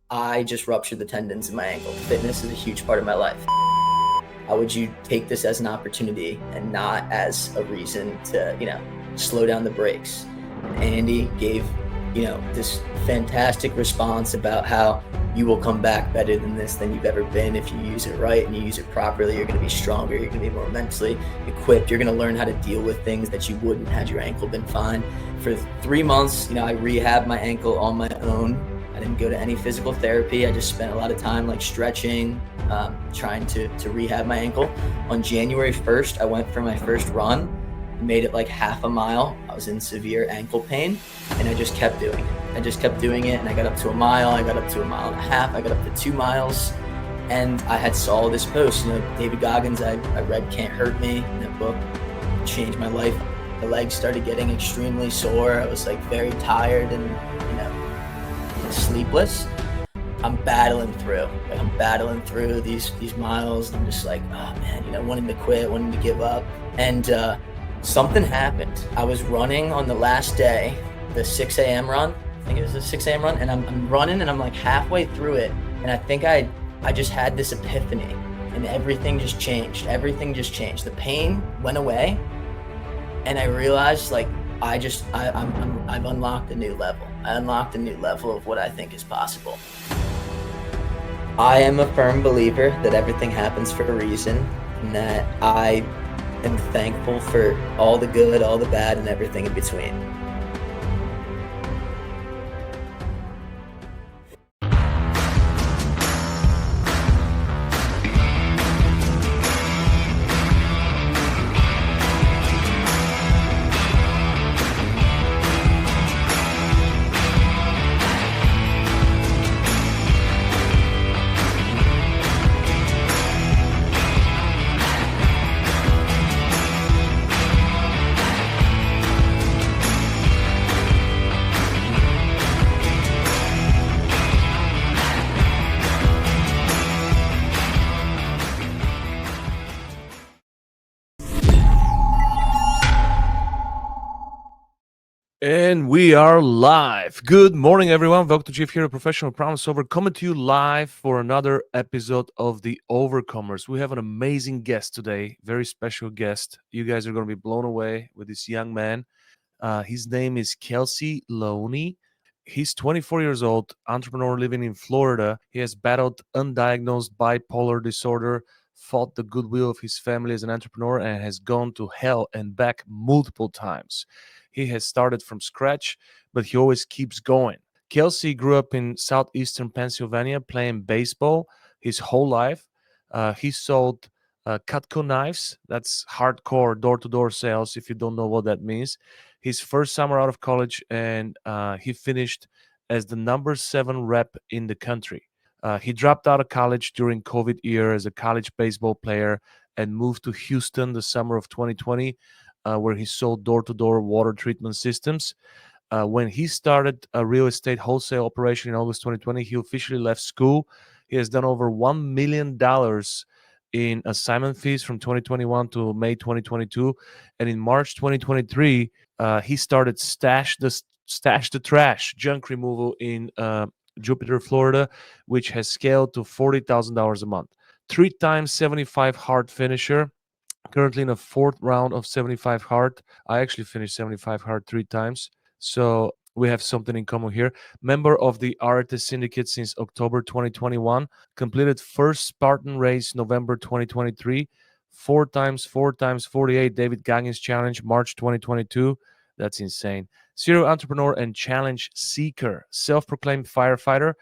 I just ruptured the tendons in my ankle. Fitness is a huge part of my life. How would you take this as an opportunity and not as a reason to, slow down the brakes? And Andy gave, this fantastic response about how you will come back better than this than you've ever been if you use it right and you use it properly. You're going to be stronger. You're going to be more mentally equipped. You're going to learn how to deal with things that you wouldn't had your ankle been fine. For 3 months, I rehabbed my ankle on my own. I didn't go to any physical therapy. I just spent a lot of time like stretching, trying to rehab my ankle. On January 1st, I went for my first run, made it like half a mile. I was in severe ankle pain and I just kept doing it. And I got up to a mile, I got up to a mile and a half, I got up to 2 miles. And I had saw this post, David Goggins, I read Can't Hurt Me. That book changed my life. My legs started getting extremely sore. I was like very tired and, sleepless. I'm battling through these miles. I'm just like, oh man, wanting to quit, wanting to give up. And something happened. I was running on the last day, the 6 a.m. run. I think it was the 6 a.m. run. And I'm running and I'm like halfway through it. And I think I just had this epiphany and everything just changed. The pain went away. And I realized like, I've unlocked a new level. I unlocked a new level of what I think is possible. I am a firm believer that everything happens for a reason, and that I am thankful for all the good, all the bad, and everything in between. And we are live. Good morning, everyone. velkotuhchiev here, a professional problem solver, coming to you live for another episode of The Overcomers. We have an amazing guest today, very special guest. You guys are going to be blown away with this young man. His name is Kelsey Launi. He's 24 years old, entrepreneur living in Florida. He has battled undiagnosed bipolar disorder, fought the goodwill of his family as an entrepreneur, and has gone to hell and back multiple times. He has started from scratch, but he always keeps going. Kelsey grew up in Southeastern Pennsylvania playing baseball his whole life. He sold Cutco Knives. That's hardcore door-to-door sales, if you don't know what that means. His first summer out of college, and he finished as the number 7 rep in the country. He dropped out of college during COVID year as a college baseball player and moved to Houston the summer of 2020, where he sold door-to-door water treatment systems. When he started a real estate wholesale operation in August 2020, he officially left school. He has done over $1 million in assignment fees from 2021 to May 2022. And in March 2023, he started Stache the Trash junk removal in Jupiter, Florida, which has scaled to $40,000 a month. 3 times 75 hard finisher, currently in a 4th round of 75 hard. I actually finished 75 hard 3 times. So we have something in common here. Member of the Artist Syndicate since October 2021. Completed first Spartan race November 2023. 4 times 48 David Goggins Challenge March 2022. That's insane. Serial entrepreneur and challenge seeker. Self-proclaimed firefighter.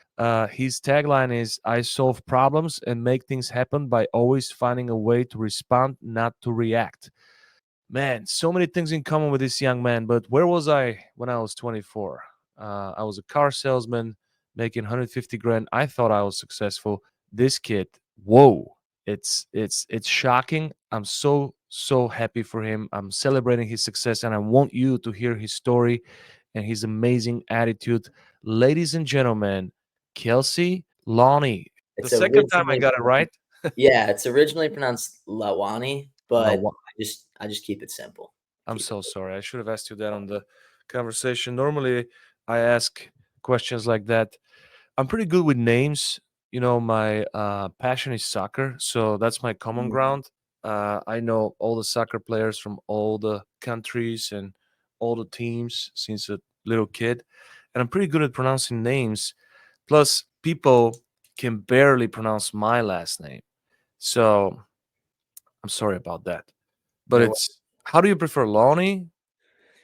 His tagline is, I solve problems and make things happen by always finding a way to respond, not to react. Man, so many things in common with this young man, but where was I when I was 24? I was a car salesman making 150 grand. I thought I was successful. This kid, whoa, it's shocking. I'm so happy for him. I'm celebrating his success, and I want you to hear his story and his amazing attitude. Ladies and gentlemen, Kelsey Launi. The It's second time I originally, got it right. yeah, it's originally pronounced Lawani, but Lawa. I just keep it simple. I'm Keep so sorry. I should have asked you that on the conversation. Normally, I ask questions like that I'm pretty good with names. You know, my passion is soccer, so that's my common Mm. ground. I know all the soccer players from all the countries and all the teams since a little kid, and I'm pretty good at pronouncing names. Plus, people can barely pronounce my last name, so I'm sorry about that. But No. it's how do you prefer, Launi?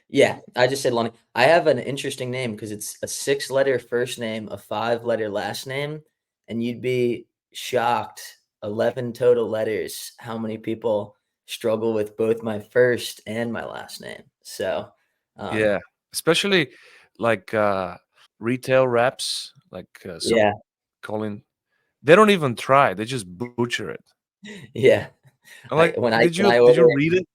Yeah, I just said Lonnie. I have an interesting name because it's a 6-letter first name, a 5-letter last name, and you'd be shocked, 11 total letters, how many people struggle with both my first and my last name. So, um, Yeah, especially like retail reps, like so yeah, calling. They don't even try. They just butcher it. yeah. I'm like, did When I you order read it?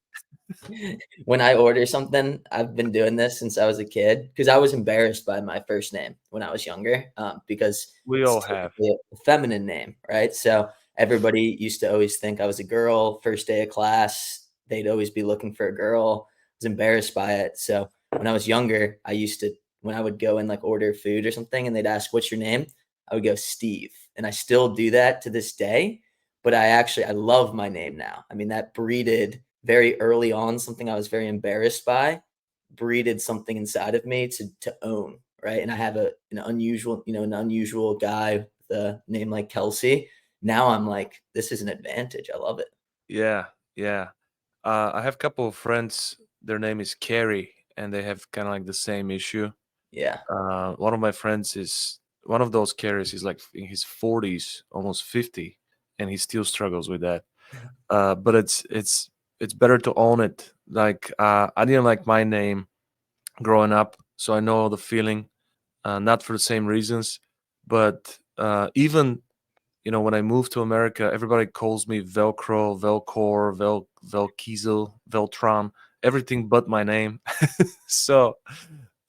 when I order something, I've been doing this since I was a kid because I was embarrassed by my first name when I was younger, because We it's all have. typically a feminine name, right? So everybody used to always think I was a girl. First day of class, they'd always be looking for a girl. I was embarrassed by it. So when I was younger, I used to when I would go and like order food or something, and they'd ask, "What's your name?" I would go Steve, and I still do that to this day. But I love my name now. I mean, that breeded very early on something I was very embarrassed by, breeded something inside of me to own, right? And I have an unusual guy with a name like Kelsey. Now I'm like, this is an advantage. I love it. Yeah, yeah. I have a couple of friends. Their name is Carrie, and they have kind of like the same issue. Yeah. One of my friends is one of those Carries. He's like in his 40s, almost 50, and he still struggles with that. But it's better to own it. Like I didn't like my name growing up, so I know the feeling. Not for the same reasons, but even when I moved to America, everybody calls me Velcro, Velcor, Velkiesel, Veltron, everything but my name. So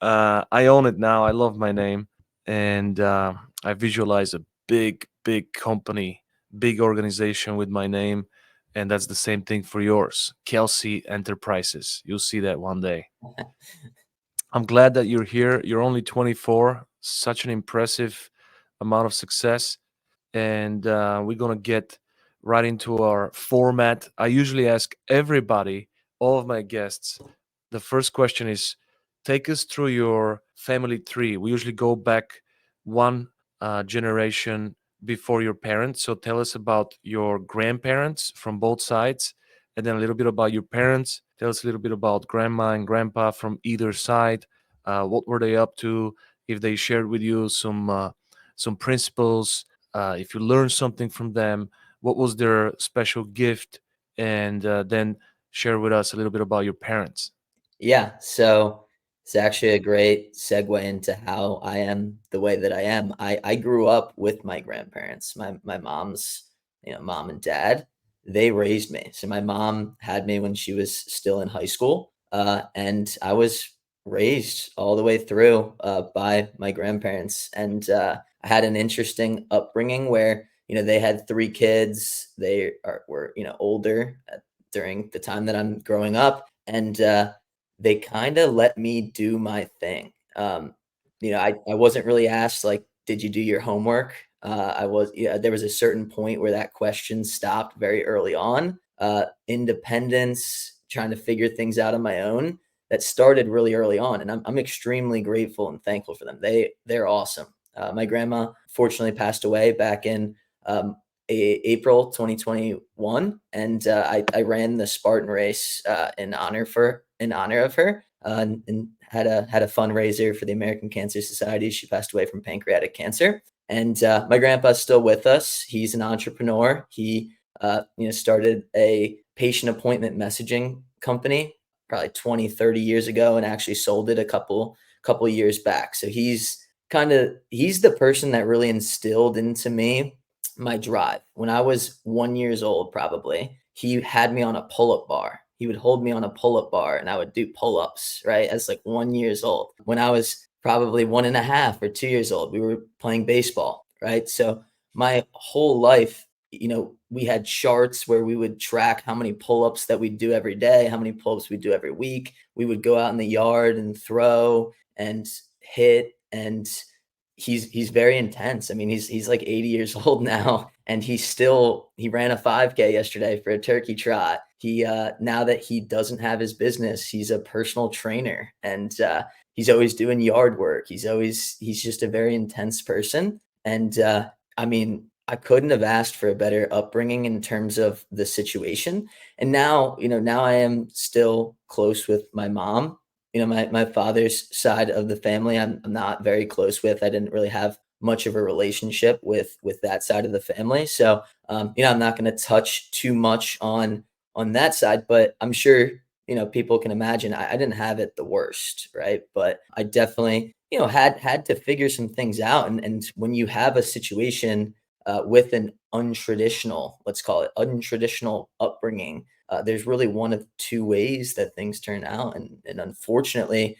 I own it now. I love my name, and I visualize a big company, big organization with my name, and that's the same thing for yours, Kelsey Enterprises. You'll see that one day. I'm glad that you're here. You're only 24. Such an impressive amount of success. And we're going to get right into our format. I usually ask everybody, all of my guests, the first question is take us through your family tree. We usually go back one generation before your parents. So tell us about your grandparents from both sides, and then a little bit about your parents. Tell us a little bit about grandma and grandpa from either side. What were they up to? If they shared with you some principles, if you learned something from them, what was their special gift, and then share with us a little bit about your parents. Yeah, so it's actually a great segue into how I am the way that I am. I grew up with my grandparents, my mom's, mom and dad. They raised me. So my mom had me when she was still in high school, and I was raised all the way through by my grandparents. And I had an interesting upbringing where they had 3 kids. Were older during the time that I'm growing up, and they kinda let me do my thing. I wasn't really asked, like, "Did you do your homework?" There was a certain point where that question stopped very early on. Independence, trying to figure things out on my own, that started really early on, and I'm extremely grateful and thankful for them. They're awesome. My grandma fortunately passed away back in, April 2021, and I ran the Spartan race in honor of her, and had a fundraiser for the American Cancer Society. She passed away from pancreatic cancer, and my grandpa's still with us. He's an entrepreneur. He started a patient appointment messaging company probably 20, 30 years ago, and actually sold it a couple years back. So he's the person that really instilled into me my drive. When I was 1 years old, probably, he had me on a pull-up bar. He would hold me on a pull-up bar and I would do pull-ups, right? As like 1 years old. When I was probably 1.5 or 2 years old, we were playing baseball, right? So my whole life, we had charts where we would track how many pull-ups that we do every day, how many pull-ups we do every week. We would go out in the yard and throw and hit and he's very intense. I mean, he's like 80 years old now, and he ran a 5K yesterday for a turkey trot. He now that he doesn't have his business, he's a personal trainer, and he's always doing yard work. He's just a very intense person. And I mean, I couldn't have asked for a better upbringing in terms of the situation. And now, now I am still close with my mom. My father's side of the family, I'm not very close with. I didn't really have much of a relationship with that side of the family. So, I'm not going to touch too much on that side, but I'm sure, people can imagine I didn't have it the worst, right? But I definitely, had to figure some things out. And when you have a situation with an untraditional, let's call it untraditional upbringing, there's really one of two ways that things turn out. And unfortunately,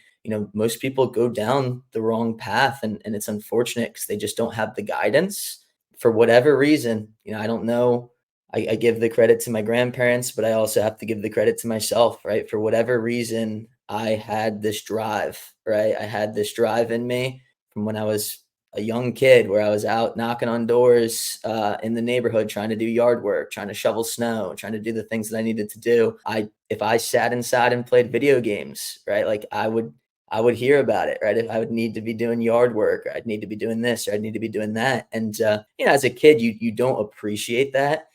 most people go down the wrong path, and it's unfortunate because they just don't have the guidance for whatever reason. I don't know. I give the credit to my grandparents, but I also have to give the credit to myself, right? For whatever reason, I had this drive, right? I had this drive in me from when I was a young kid, where I was out knocking on doors in the neighborhood, trying to do yard work, trying to shovel snow, trying to do the things that I needed to do. If I sat inside and played video games, right? Like I would hear about it, right? If I would need to be doing yard work, or I'd need to be doing this, or I'd need to be doing that. And as a kid, you don't appreciate that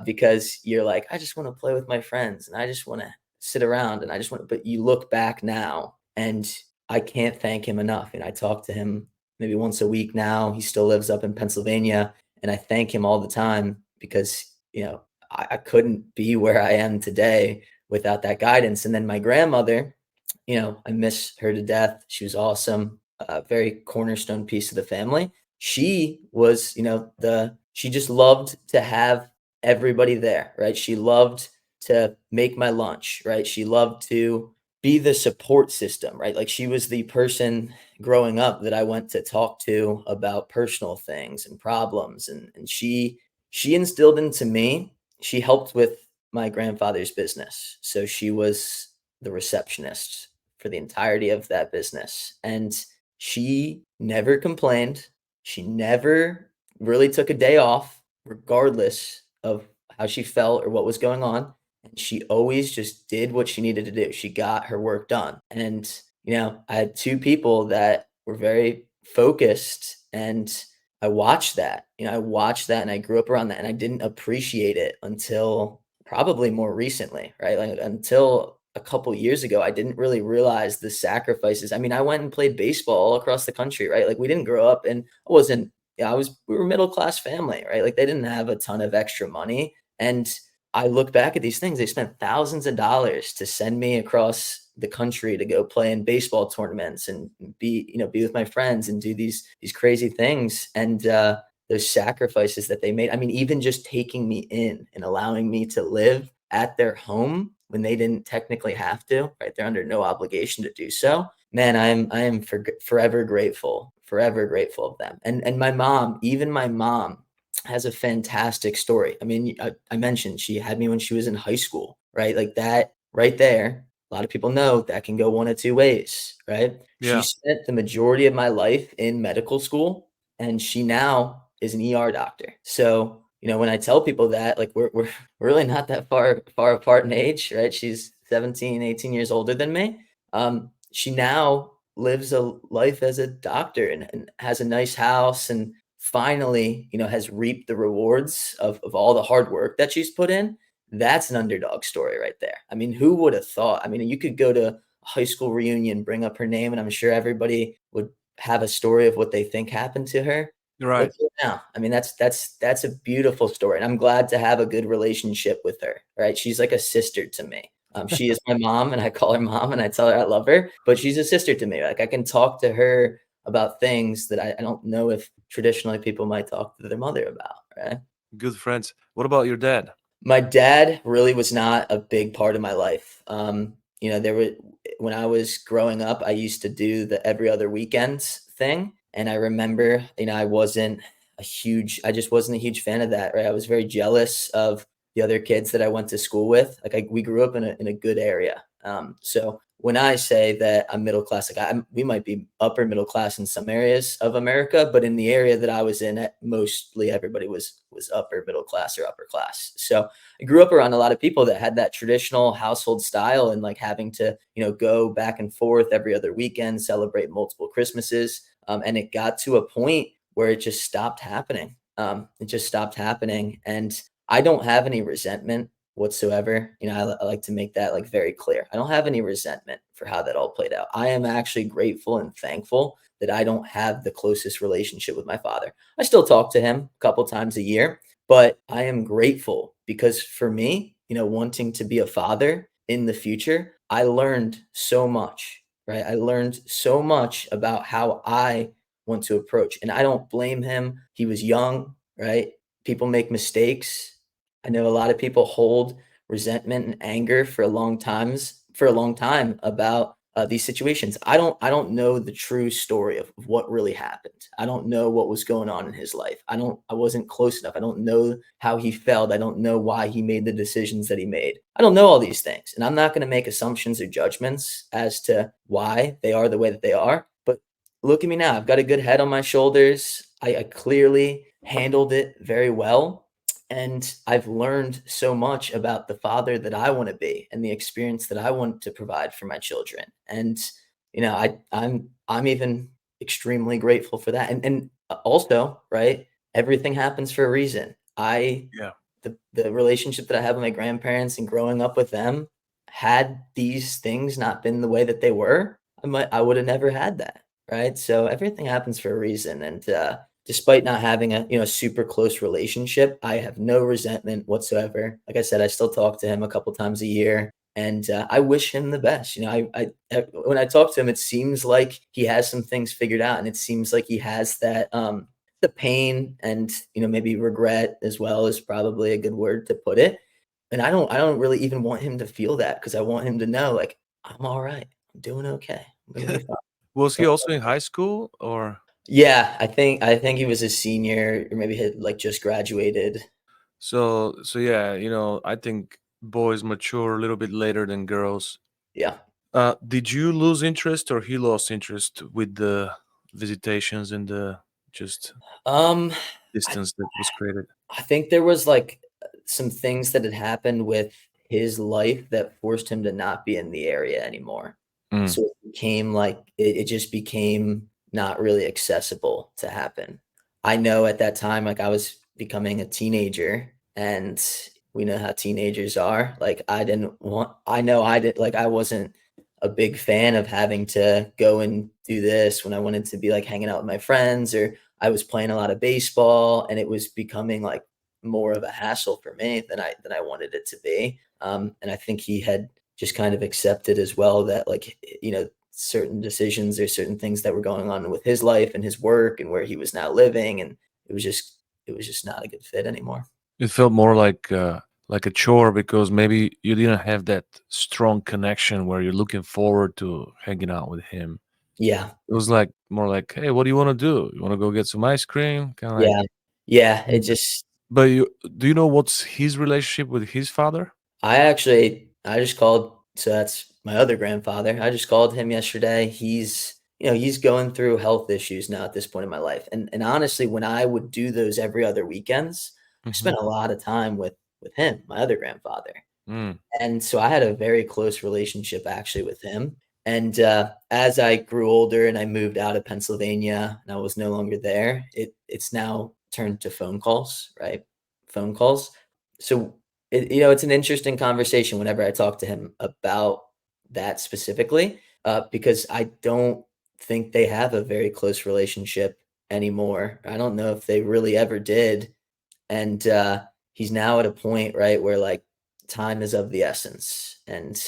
because you're like, I just want to play with my friends, and I just want to sit around, and I just want. But you look back now, and I can't thank him enough. And I talk to him maybe once a week now. He still lives up in Pennsylvania, and I thank him all the time because I couldn't be where I am today without that guidance. And then my grandmother, I miss her to death. She was awesome, a very cornerstone piece of the family. She was, she just loved to have everybody there, right? She loved to make my lunch, right? She loved to be the support system, right? Like she was the person growing up that I went to talk to about personal things and problems. And she instilled into me, she helped with my grandfather's business. So she was the receptionist for the entirety of that business. And she never complained. She never really took a day off, regardless of how she felt or what was going on. And she always just did what she needed to do. She got her work done. And, I had two people that were very focused, and I watched that. I watched that, and I grew up around that, and I didn't appreciate it until probably more recently, right? Like until a couple years ago, I didn't really realize the sacrifices. I mean, I went and played baseball all across the country, right? Like we didn't grow up, and I wasn't, we were a middle class family, right? Like they didn't have a ton of extra money. And I look back at these things, they spent thousands of dollars to send me across the country to go play in baseball tournaments and be with my friends and do these crazy things. And those sacrifices that they made. I mean, even just taking me in and allowing me to live at their home when they didn't technically have to, right? They're under no obligation to do so. Man, I am forever grateful of them. And my mom, even my mom, has a fantastic story. I mean, I mentioned she had me when she was in high school, right? Like that right there. A lot of people know that can go one of two ways, right? She Yeah. spent the majority of my life in medical school, and she now is an ER doctor. So, when I tell people that, like we're really not that far apart in age, right? She's 17, 18 years older than me. She now lives a life as a doctor, and has a nice house, and finally, has reaped the rewards of all the hard work that she's put in. That's an underdog story right there. I mean, who would have thought? I mean, you could go to a high school reunion, bring up her name, and I'm sure everybody would have a story of what they think happened to her. Look Right. at her now. I mean, that's a beautiful story, and I'm glad to have a good relationship with her. Right? She's like a sister to me. She is my mom, and I call her mom, and I tell her I love her. But she's a sister to me. Like I can talk to her about things that I don't know if traditionally people might talk to their mother about. Right? Good friends. What about your dad? My dad really was not a big part of my life. There were when I was growing up, I used to do the every other weekends thing, and I remember, I just wasn't a huge fan of that. Right, I was very jealous of the other kids that I went to school with. Like we grew up in a good area, so when I say that I'm middle class, like we might be upper middle class in some areas of America, but in the area that I was in, mostly everybody was upper middle class or upper class. So I grew up around a lot of people that had that traditional household style, and like having to, go back and forth every other weekend, celebrate multiple Christmases. And it got to a point where it just stopped happening. It just stopped happening. And I don't have any resentment whatsoever. I like to make that like very clear. I don't have any resentment for how that all played out. I am actually grateful and thankful that I don't have the closest relationship with my father. I still talk to him a couple times a year, but I am grateful because for me, wanting to be a father in the future, I learned so much, right? I learned so much about how I want to approach, and I don't blame him. He was young, right? People make mistakes. I know a lot of people hold resentment and anger for a long time about these situations. I don't know the true story of what really happened. I don't know what was going on in his life. I wasn't close enough. I don't know how he felt. I don't know why he made the decisions that he made. I don't know all these things, and I'm not going to make assumptions or judgments as to why they are the way that they are. But look at me now. I've got a good head on my shoulders. I clearly handled it very well. And I've learned so much about the father that I want to be and the experience that I want to provide for my children. And I'm even extremely grateful for that. And also, right, everything happens for a reason. Yeah. The relationship that I have with my grandparents and growing up with them, had these things not been the way that they were, I would have never had that. Right. So everything happens for a reason. And despite not having a super close relationship, I have no resentment whatsoever. Like I said, I still talk to him a couple times a year, and I wish him the best. When I talk to him, it seems like he has some things figured out, and it seems like he has that the pain and maybe regret as well is probably a good word to put it. And I don't really even want him to feel that, because I want him to know, like, I'm all right. I'm doing okay. I'm gonna be fine. Was he also in high school or? Yeah, I think he was a senior, or maybe had like just graduated. So yeah, I think boys mature a little bit later than girls. Yeah. Did you lose interest or he lost interest with the visitations and the just Um, I distance that was created? I think there was like some things that had happened with his life that forced him to not be in the area anymore. Mm, So it became like it just became not really accessible to happen. I know at that time, like I was becoming a teenager, and we know how teenagers are. Like I know I did, like I wasn't a big fan of having to go and do this when I wanted to be like hanging out with my friends, or I was playing a lot of baseball, and it was becoming like more of a hassle for me than I wanted it to be. And I think he had just kind of accepted as well that, like, certain decisions or certain things that were going on with his life and his work and where he was now living, and it was just not a good fit anymore. it felt more like a chore because maybe you didn't have that strong connection where you're looking forward to hanging out with him. Yeah, It was like more like, hey, what do you want to do? You want to go get some ice cream? Kind of like. yeah, yeah. It Mm. just But do you know what's his relationship with his father? I just called, so that's my other grandfather. I just called him yesterday. He's going through health issues now at this point in my life. And honestly, when I would do those every other weekends, I Hmm. spent a lot of time with him, my other grandfather. Mm. And so I had a very close relationship actually with him. And as I grew older and I moved out of Pennsylvania and I was no longer there, it's now turned to phone calls, right? Phone calls. So it's an interesting conversation whenever I talk to him about that specifically, because I don't think they have a very close relationship anymore. I don't know if they really ever did. And he's now at a point, right, where like time is of the essence. And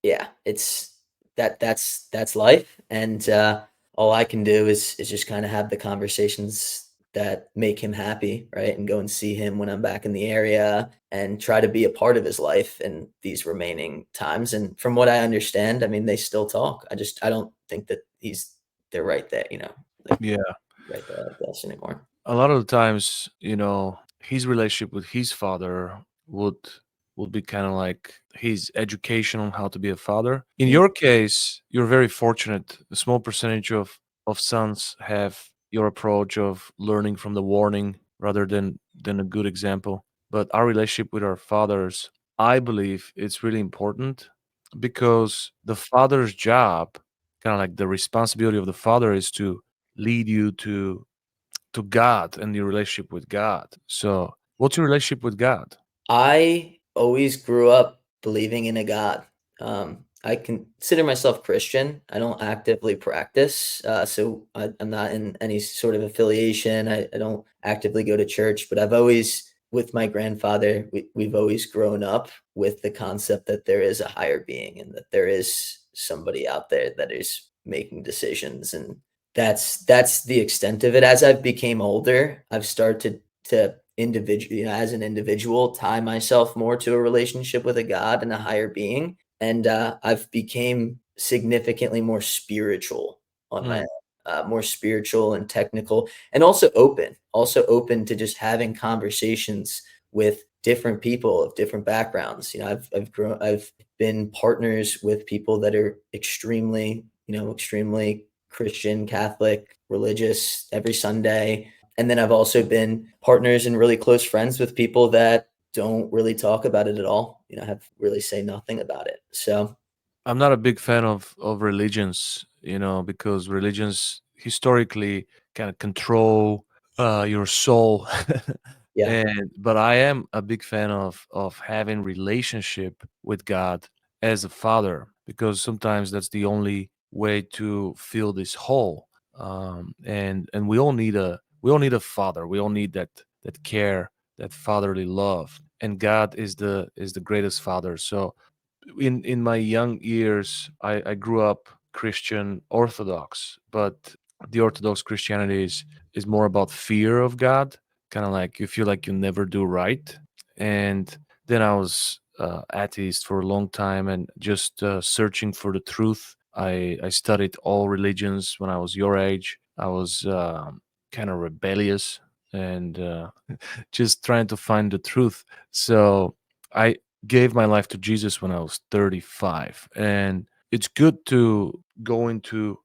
yeah, that's life. And all I can do is just kind of have the conversations that make him happy, right? And go and see him when I'm back in the area and try to be a part of his life in these remaining times. And from what I understand, I mean, they still talk. I don't think that they're right there, like Yeah. right there like this anymore. A lot of the times, his relationship with his father would would be kind of like his education on how to be a father. In Mm. your case, you're very fortunate. A small percentage of sons have your approach of learning from the warning rather than a good example. But our relationship with our fathers, I believe it's really important because the father's job, kind of like the responsibility of the father, is to lead you to God and your relationship with God. So, what's your relationship with God? I always grew up believing in a God. I consider myself Christian. I don't actively practice, so I'm not in any sort of affiliation. I don't actively go to church, but I've always, with my grandfather, we've always grown up with the concept that there is a higher being and that there is somebody out there that is making decisions, and that's the extent of it. As I've became older, I've started to individual, as an individual, tie myself more to a relationship with a God and a higher being, and I've became significantly more spiritual on my Mm. own, more spiritual and technical, and also open to just having conversations with different people of different backgrounds. I've been partners with people that are extremely Christian, Catholic, religious every Sunday. And then I've also been partners and really close friends with people that don't really talk about it at all, have really say nothing about it. So, I'm not a big fan of religions, because religions historically kind of control your soul. yeah, And but I am a big fan of having relationship with God as a father, because sometimes that's the only way to fill this hole. And we all need a father. We all need that care, that fatherly love. And God is the greatest father. So in my young years, I grew up Christian Orthodox, but the Orthodox Christianity is more about fear of God, kind of like you feel like you never do right. And then I was atheist for a long time and just searching for the truth. I studied all religions when I was your age. I was kind of rebellious and just trying to find the truth. So I gave my life to Jesus when I was 35. And it's good to go into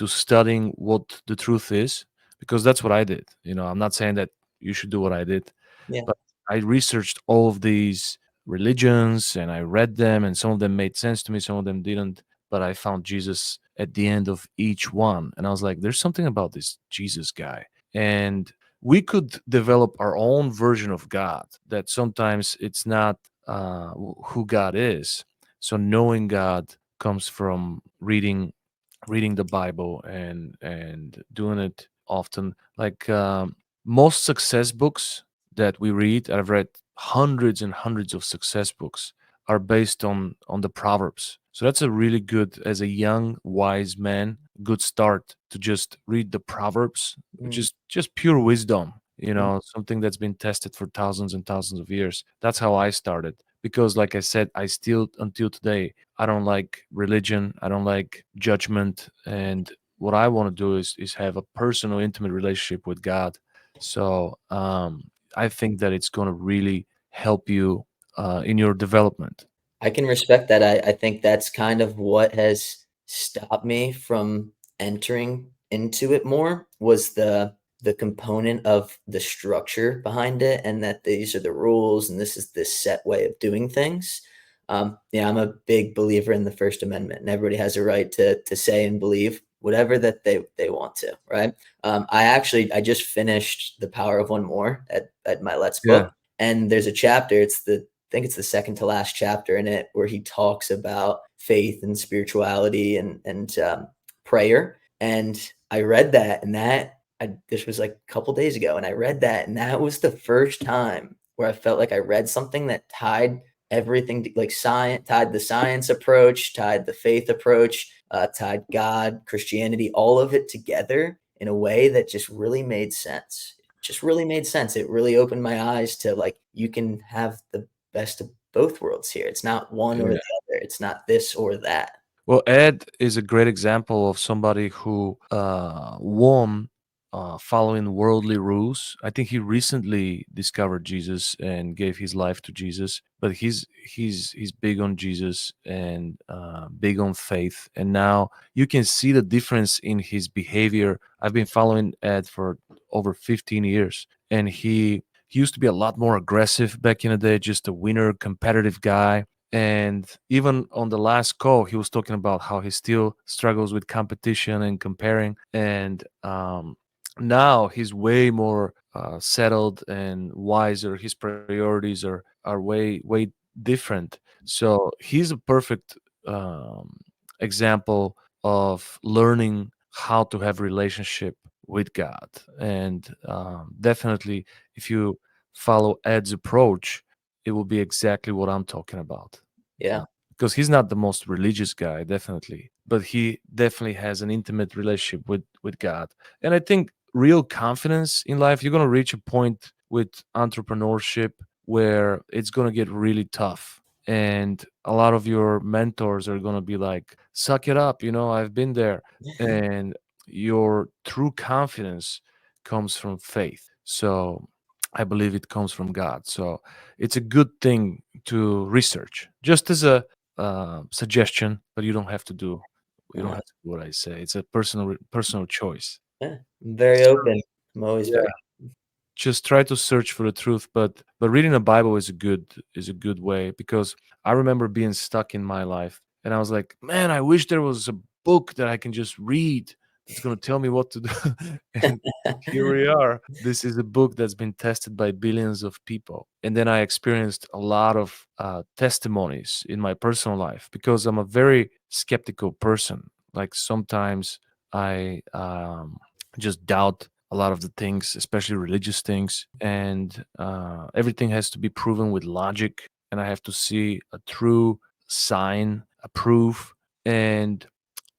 studying what the truth is, because that's what I did. I'm not saying that you should do what I did, yeah. but I researched all of these religions and I read them, and some of them made sense to me, some of them didn't. But I found Jesus at the end of each one. And I was like, there's something about this Jesus guy. And we could develop our own version of God that sometimes it's not who God is. So knowing God comes from reading the Bible and doing it often. Like most success books that we read, I've read hundreds and hundreds of success books, are based on the Proverbs. So that's a really good, as a young wise man, good start to just read the Proverbs, which Mm, is just pure wisdom. mm. Something that's been tested for thousands and thousands of years. That's how I started. Because, like I said, I still, until today, I don't like religion. I don't like judgment. And what I want to do is have a personal, intimate relationship with God. So I think that it's going to really help you in your development. I can respect that. I think that's kind of what has stopped me from entering into it more, was the component of the structure behind it, and that these are the rules and this is this set way of doing things. Yeah, I'm a big believer in the First Amendment, and everybody has a right to say and believe whatever that they want to, right? I just finished The Power of One More at my Let's Yeah. book, and there's a chapter. I think it's the second to last chapter in it, where he talks about faith and spirituality and prayer. And I read that, and this was like a couple days ago, and I read that, and that was the first time where I felt like I read something that tied everything like science, tied the science approach, tied the faith approach, tied God, Christianity, all of it together in a way that just really made sense. Just really made sense. It really opened my eyes to, like, you can have the best of both worlds here. It's not one or the Yeah. other. It's not this or that. Well, Ed is a great example of somebody who won following worldly rules. I think he recently discovered Jesus and gave his life to Jesus, but he's big on Jesus and big on faith. And now you can see the difference in his behavior. I've been following Ed for over 15 years, and he used to be a lot more aggressive back in the day, just a winner, competitive guy. And even on the last call, he was talking about how he still struggles with competition and comparing. And now he's way more settled and wiser. His priorities are way different. So he's a perfect um, example of learning how to have relationship with God. And definitely, if you follow Ed's approach, it will be exactly what I'm talking about. Yeah. Because he's not the most religious guy, definitely, but he definitely has an intimate relationship with God. And I think real confidence in life, you're gonna reach a point with entrepreneurship where it's gonna get really tough. And a lot of your mentors are gonna be like, suck it up, I've been there. And your true confidence comes from faith. So I believe it comes from God. So it's a good thing to research, just as a suggestion, but you don't Uh, have to do what I say. It's a personal choice. yeah. I'm very open. I'm always Yeah, very. just try to search for the truth, but reading the Bible is a good way, because I remember being stuck in my life and I was like, man, I wish there was a book that I can just read that's going to tell me what to do. And here we are. This is a book that's been tested by billions of people. And then I experienced a lot of testimonies in my personal life, because I'm a very skeptical person. Like sometimes I just doubt a lot of the things, especially religious things, and everything has to be proven with logic, and I have to see a true sign, a proof. And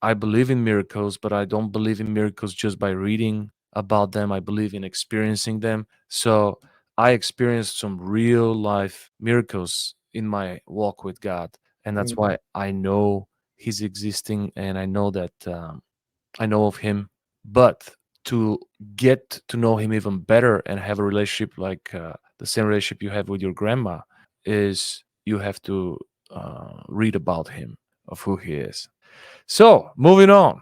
I believe in miracles, but I don't believe in miracles just by reading about them. I believe in experiencing them. So I experienced some real life miracles in my walk with God, and that's Mhm. why I know He's existing, and I know that I know of Him. But to get to know Him even better and have a relationship like the same relationship you have with your grandma, is you have to read about Him, of who He is. So, moving on.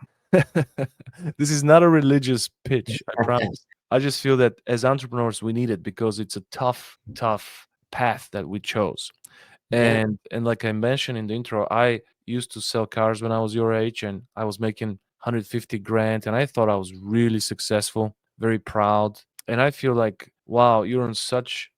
This is not a religious pitch, I promise. I just feel that as entrepreneurs, we need it because it's a tough path that we chose. Yeah. And like I mentioned in the intro, I used to sell cars when I was your age, and I was making 150 grand, and I thought I was really successful, very proud. And I feel like, wow, you're on such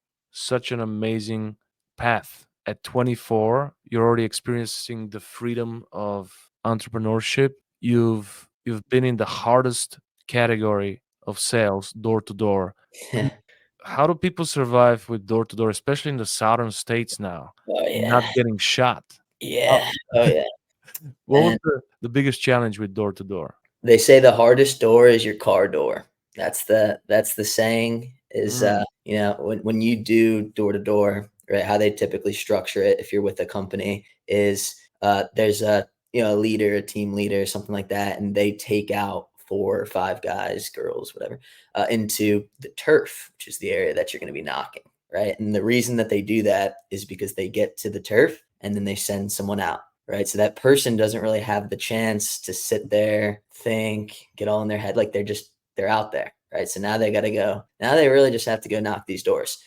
an amazing path. At 24, you're already experiencing the freedom of entrepreneurship. You've been in the hardest category of sales, door to door. How do people survive with door to door, especially in the southern states now, Oh and yeah. not getting shot? How, Yeah. Oh yeah. what was And the biggest challenge with door to door? they say the hardest door is your car door. That's the saying is Mm, when you do door to door, right? How they typically structure it if you're with a company is there's a leader, a team leader, something like that, and they take out 4 or 5 guys, girls, whatever, into the turf, which is the area that you're going to be knocking, right? And the reason that they do that is because they get to the turf and then they send someone out, right? So that person doesn't really have the chance to sit there, think, get all in their head. Like they're out there, right? So now they got to go. Now they really just have to go knock these doors.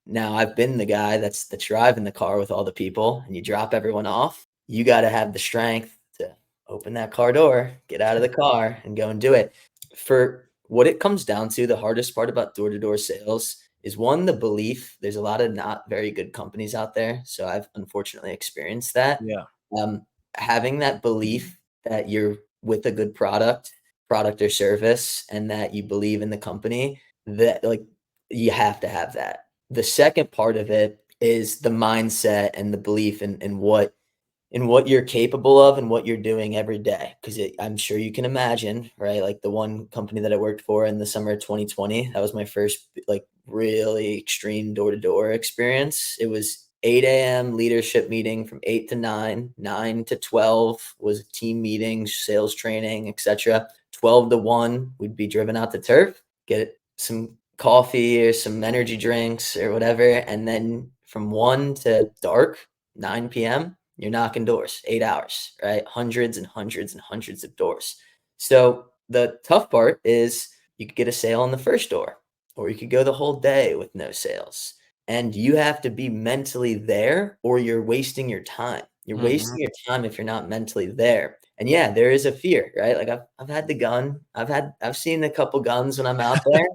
Now I've been the guy that's driving the car with all the people, and you drop everyone off. You got to have the strength to open that car door, get out of the car, and go and do it. For what it comes down to, the hardest part about door to door sales is one, the belief. There's a lot of not very good companies out there. So I've unfortunately experienced that. yeah, Um, Having that belief that you're with a good product or service, and that you believe in the company, that like you have to have that. The second part of it is the mindset and the belief in what you're capable of and what you're doing every day. Because I'm sure you can imagine, right? Like the one company that I worked for in the summer of 2020, that was my first like really extreme door to door experience. It was 8 a.m. leadership meeting from 8 to 9, 9 to 12 was team meetings, sales training, etc. 12 to 1, we'd be driven out to turf, get some coffee or some energy drinks or whatever. And then from 1 to dark, 9 p.m., you're knocking doors, 8 hours, right? Hundreds and hundreds and hundreds of doors. So the tough part is you could get a sale on the first door, or you could go the whole day with no sales. And you have to be mentally there, or you're wasting your time. You're Mhm. wasting your time if you're not mentally there. And yeah, there is a fear, right? Like I've had the gun. I've seen a couple guns when I'm out there.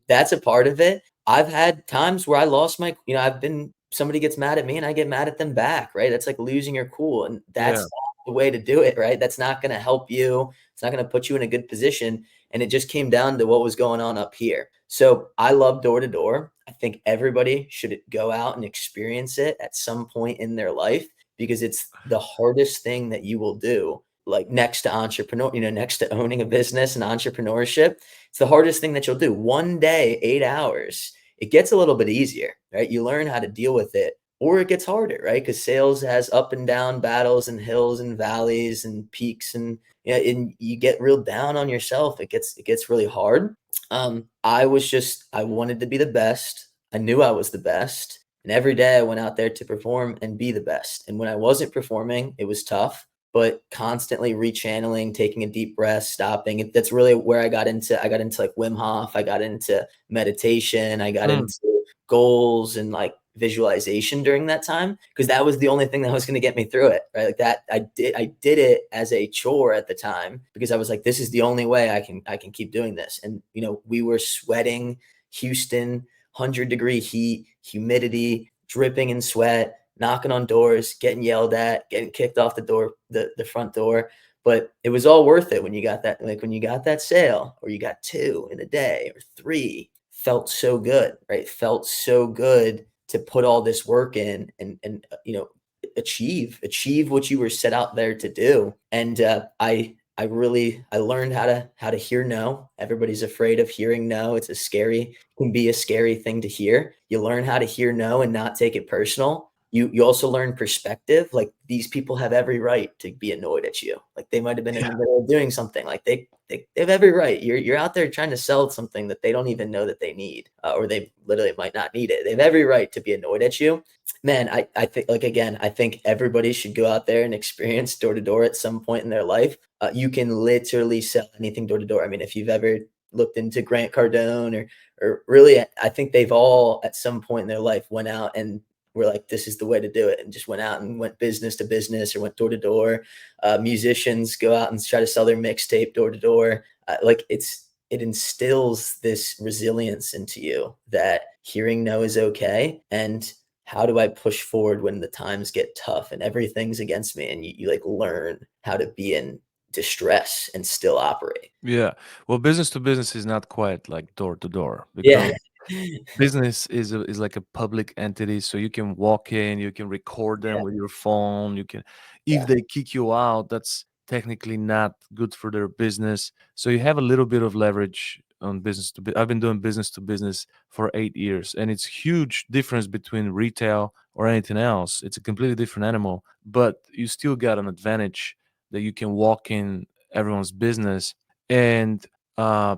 That's a part of it. I've had times where I lost my, I've been somebody gets mad at me and I get mad at them back, right? That's like losing your cool. And that's Yeah. not the way to do it, right? That's not going to help you. It's not going to put you in a good position. And it just came down to what was going on up here. So I love door to door. I think everybody should go out and experience it at some point in their life because it's the hardest thing that you will do. Like next to entrepreneur, next to owning a business and entrepreneurship, it's the hardest thing that you'll do. One day, 8 hours, it gets a little bit easier, right? You learn how to deal with it, or it gets harder, right? Because sales has up and down battles and hills and valleys and peaks, and and you get real down on yourself. It gets really hard. I wanted to be the best. I knew I was the best. And every day I went out there to perform and be the best. And when I wasn't performing, it was tough, but constantly rechanneling, taking a deep breath, stopping. That's really where I got into like Wim Hof. I got into meditation. I got Mm. into goals and like visualization during that time because that was the only thing that was going to get me through it, right? Like that I did it as a chore at the time because I was like, this is the only way I can keep doing this. And we were sweating, Houston, 100-degree heat, humidity, dripping in sweat, knocking on doors, getting yelled at, getting kicked off the front door. But it was all worth it when you got that, like when you got that sale or you got two in a day or three, felt so good, right? Felt so good to put all this work in and achieve what you were set out there to do. And I learned how to hear no. Everybody's afraid of hearing no. Can be a scary thing to hear. You learn how to hear no and not take it personal. You also learn perspective. Like these people have every right to be annoyed at you. Like they might have been in Yeah. the middle of doing something. Like they have every right. You're out there trying to sell something that they don't even know that they need, or they literally might not need it. They have every right to be annoyed at you. Man, I think, like, again, I think everybody should go out there and experience door to door at some point in their life. You can literally sell anything door to door. I mean, if you've ever looked into Grant Cardone or really, I think they've all at some point in their life went out and were like, this is the way to do it, and just went out and went business to business or went door to door. Musicians go out and try to sell their mixtape door to door. Like it instills this resilience into you that hearing no is okay, and how do I push forward when the times get tough and everything's against me, and you like learn how to be in distress and still operate. Yeah. Well, business to business is not quite like door to door Yeah. because business is like a public entity, so you can walk in, you can record them Yeah. with your phone, you can, if Yeah. they kick you out, that's technically not good for their business. So you have a little bit of leverage on business to I've been doing business to business for 8 years, and it's huge difference between retail or anything else. It's a completely different animal, but you still got an advantage that you can walk in everyone's business, and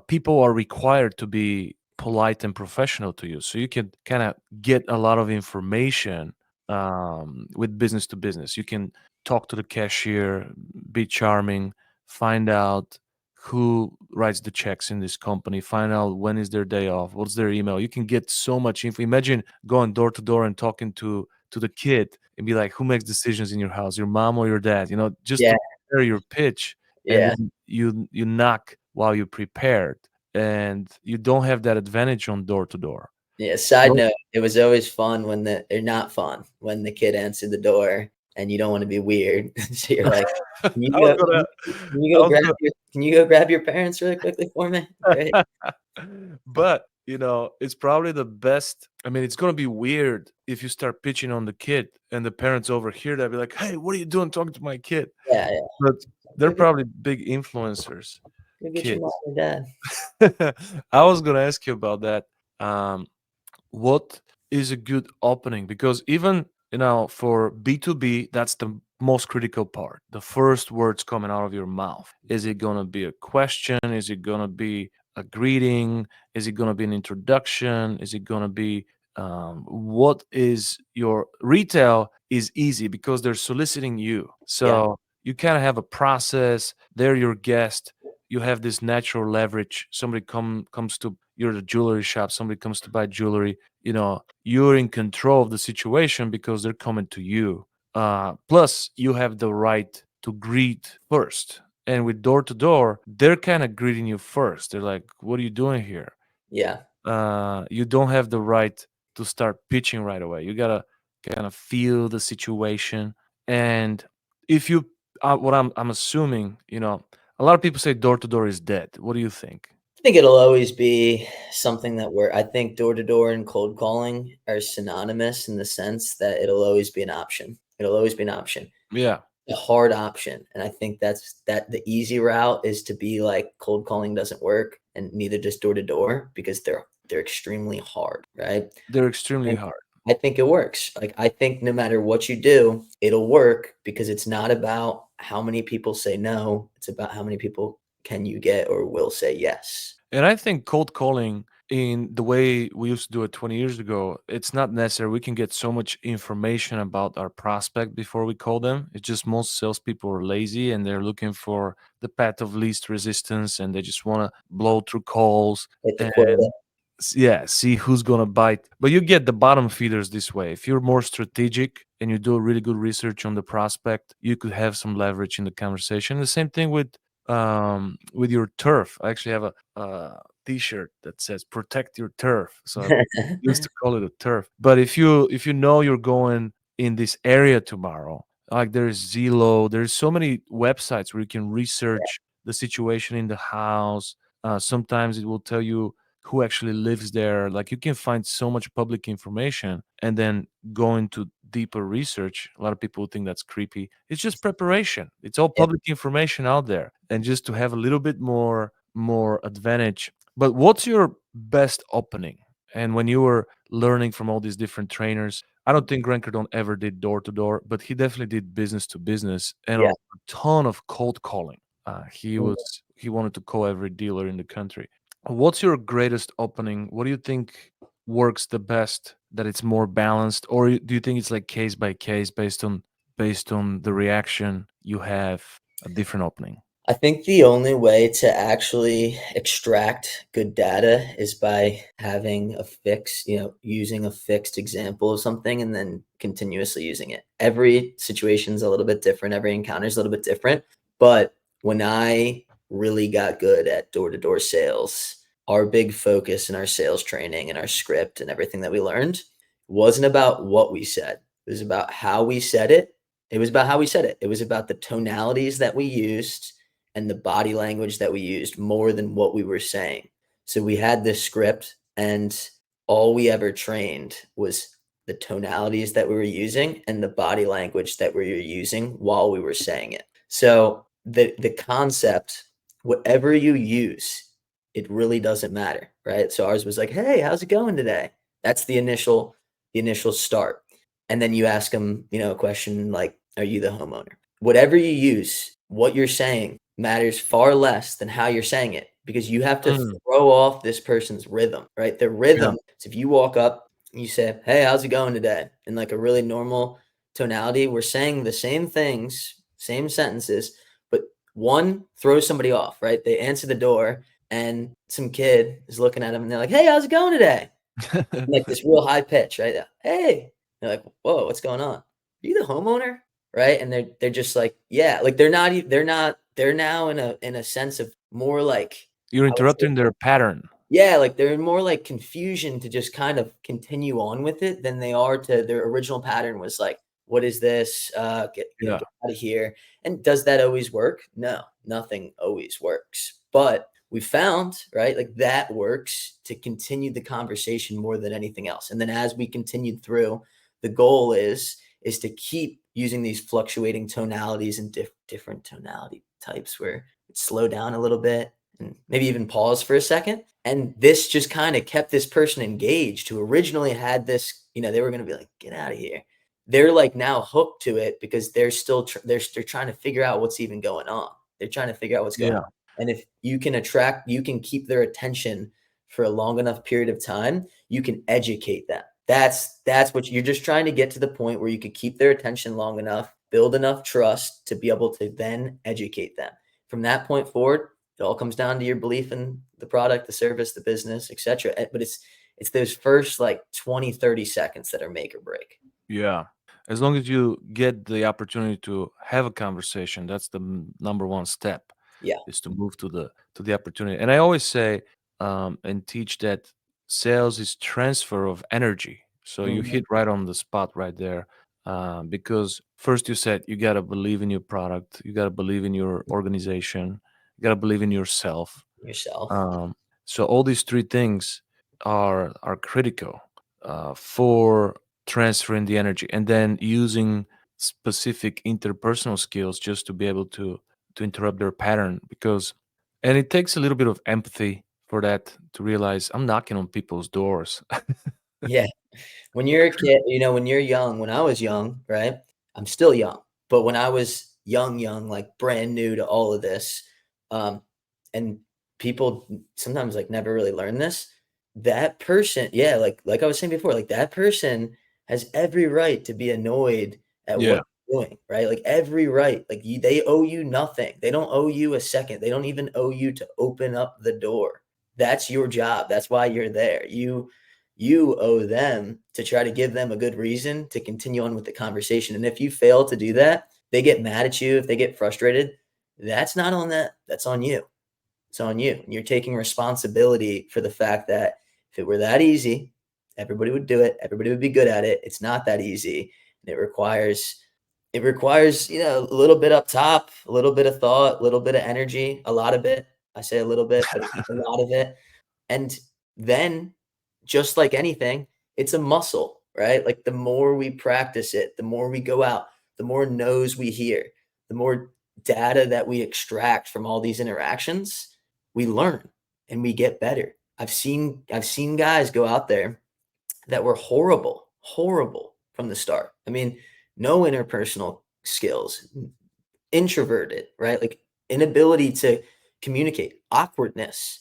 people are required to be polite and professional to you, so you can kind of get a lot of information with business to business. You can talk to the cashier, be charming, find out who writes the checks in this company, find out when is their day off, what's their email. You can get so much info. Imagine going door to door and talking to the kid and be like, who makes decisions in your house, your mom or your dad, just Yeah. to prepare your pitch. And Yeah. then you knock while you prepared, and you don't have that advantage on door to door. Yeah. Side So note, it was always fun or not fun when the kid answered the door and you don't want to be weird. So you're like, can I you was go, gonna can you I go was grab gonna your parents really quickly for me? Great. but it's probably the best. I mean, it's gonna be weird if you start pitching on the kid and the parents overhear that, be like, hey, what are you doing talking to my kid? Yeah. Yeah. But they're Go get, probably big influencers, go get your mom kids. or dad. I was gonna ask you about that. Um, what is a good opening? Because even for B2B, that's the most critical part, the first words coming out of your mouth. Is it going to be a question? Is it going to be a greeting? Is it going to be an introduction? Is it going to be what is your retail is easy because they're soliciting you. Yeah. So you kind of have a process. They're your guest. You have this natural leverage. Somebody comes to you're the jewelry shop. Somebody comes to buy jewelry. You're in control of the situation because they're coming to you. Plus, you have the right to greet first. And with door to door, they're kind of greeting you first. They're like, "What are you doing here?" Yeah. You don't have the right to start pitching right away. You gotta kind of feel the situation. And if you, what I'm assuming, a lot of people say door to door is dead. What do you think? I think it'll always be something that I think door to door and cold calling are synonymous in the sense that it'll always be an option. It'll always be an option, Yeah, a hard option. And I think that the easy route is to be like cold calling doesn't work and neither does door to door because they're extremely hard, right? they're extremely hard. I think it works. Like, I think no matter what you do, it'll work because it's not about how many people say no. It's about how many people can you get or will say yes. And I think cold calling in the way we used to do it 20 years ago, it's not necessary. We can get so much information about our prospect before we call them. It's just most salespeople are lazy and they're looking for the path of least resistance and they just want to blow through calls Hit the and quota. yeah, see who's gonna bite. But you get the bottom feeders this way. If you're more strategic and you do really good research on the prospect, you could have some leverage in the conversation. The same thing with your turf. I actually have a T-shirt that says "Protect your turf." So I used to call it a turf. But if you know you're going in this area tomorrow, like there's Zillow, there's so many websites where you can research the situation in the house. Sometimes it will tell you who actually lives there. Like you can find so much public information and then go into deeper research. A lot of people think that's creepy. It's just preparation. It's all Yeah. public information out there. And just to have a little bit more advantage. But what's your best opening? And when you were learning from all these different trainers, I don't think Grant Cardone ever did door to door, but he definitely did business to business and Yeah. a ton of cold calling. He Mhm. was he wanted to call every dealer in the country. What's your greatest opening? What do you think works the best? That it's more balanced, or do you think it's like case by case based on the reaction you have a different opening? I think the only way to actually extract good data is by having using a fixed example of something and then continuously using it. Every situation is a little bit different. Every encounter is a little bit different. But when I really got good at door to door sales, our big focus in our sales training and our script and everything that we learned wasn't about what we said. It was about how we said it. It was about how we said it. It was about the tonalities that we used and the body language that we used more than what we were saying. So we had this script, and all we ever trained was the tonalities that we were using and the body language that we were using while we were saying it. So the concept, whatever you use, it really doesn't matter, right? So ours was like, "Hey, how's it going today?" That's the initial start. And then you ask them, a question like, "Are you the homeowner?" Whatever you use, what you're saying matters far less than how you're saying it because you have to Mm, throw off this person's rhythm, right? Their yeah, rhythm. So if you walk up and you say, "Hey, how's it going today?" in like a really normal tonality, we're saying the same things, same sentences, but one throws somebody off, right? They answer the door and some kid is looking at them and they're like, "Hey, how's it going today?" Like this real high pitch, right? "Hey." They're like, "Whoa, what's going on? Are you the homeowner?" Right? And they're just like, yeah, like they're now in a sense of more like you're I would say interrupting their pattern. yeah, like they're in more like confusion to just kind of continue on with it than they are to their original pattern was like, "What is this? Yeah, Get out of here." And does that always work? No, nothing always works. But we found, right, like that works to continue the conversation more than anything else. And then as we continued through, the goal is to keep using these fluctuating tonalities and different tonality types where it slow down a little bit and maybe even pause for a second. And this just kind of kept this person engaged who originally had this, they were going to be like, "Get out of here." they're like now hooked to it because they're still they're trying to figure out what's even going on. They're trying to figure out what's going Yeah. on. And if you can you can keep their attention for a long enough period of time, you can educate them. That's what you're just trying to get to, the point where you could keep their attention long enough, build enough trust to be able to then educate them. From that point forward, it all comes down to your belief in the product, the service, the business, etc. But it's those first like 20, 30 seconds that are make or break. Yeah. As long as you get the opportunity to have a conversation, that's the number one step, Yeah. is to move to the opportunity. And I always say and teach that sales is transfer of energy. So you Mhm. hit right on the spot right there. Because first you said you gotta believe in your product, you gotta believe in your organization, you gotta believe in yourself. Yourself. Um, so all these three things are critical for transferring the energy, and then using specific interpersonal skills just to be able to interrupt their pattern. Because, and it takes a little bit of empathy for that, to realize I'm knocking on people's doors. Yeah. When you're a kid, when you're young, when I was young, right? I'm still young, but when I was young, like brand new to all of this, um, and people sometimes like never really learn this, that person, yeah, like I was saying before, like that person has every right to be annoyed at what Yeah, you're doing, right? Like every right. Like they owe you nothing. They don't owe you a second. They don't even owe you to open up the door. That's your job. That's why you're there. You owe them to try to give them a good reason to continue on with the conversation. And if you fail to do that, they get mad at you, if they get frustrated, that's not on that. That's on you. It's on you. And you're taking responsibility for the fact that if it were that easy, everybody would do it. Everybody would be good at it. It's not that easy. And it requires, a little bit up top, a little bit of thought, a little bit of energy, a lot of it. I say a little bit, but a lot of it. And then, just like anything, it's a muscle, right? Like the more we practice it, the more we go out, the more no's we hear, the more data that we extract from all these interactions, we learn and we get better. I've seen guys go out there that were horrible, horrible from the start. I mean, no interpersonal skills, introverted, right? Like inability to communicate, awkwardness.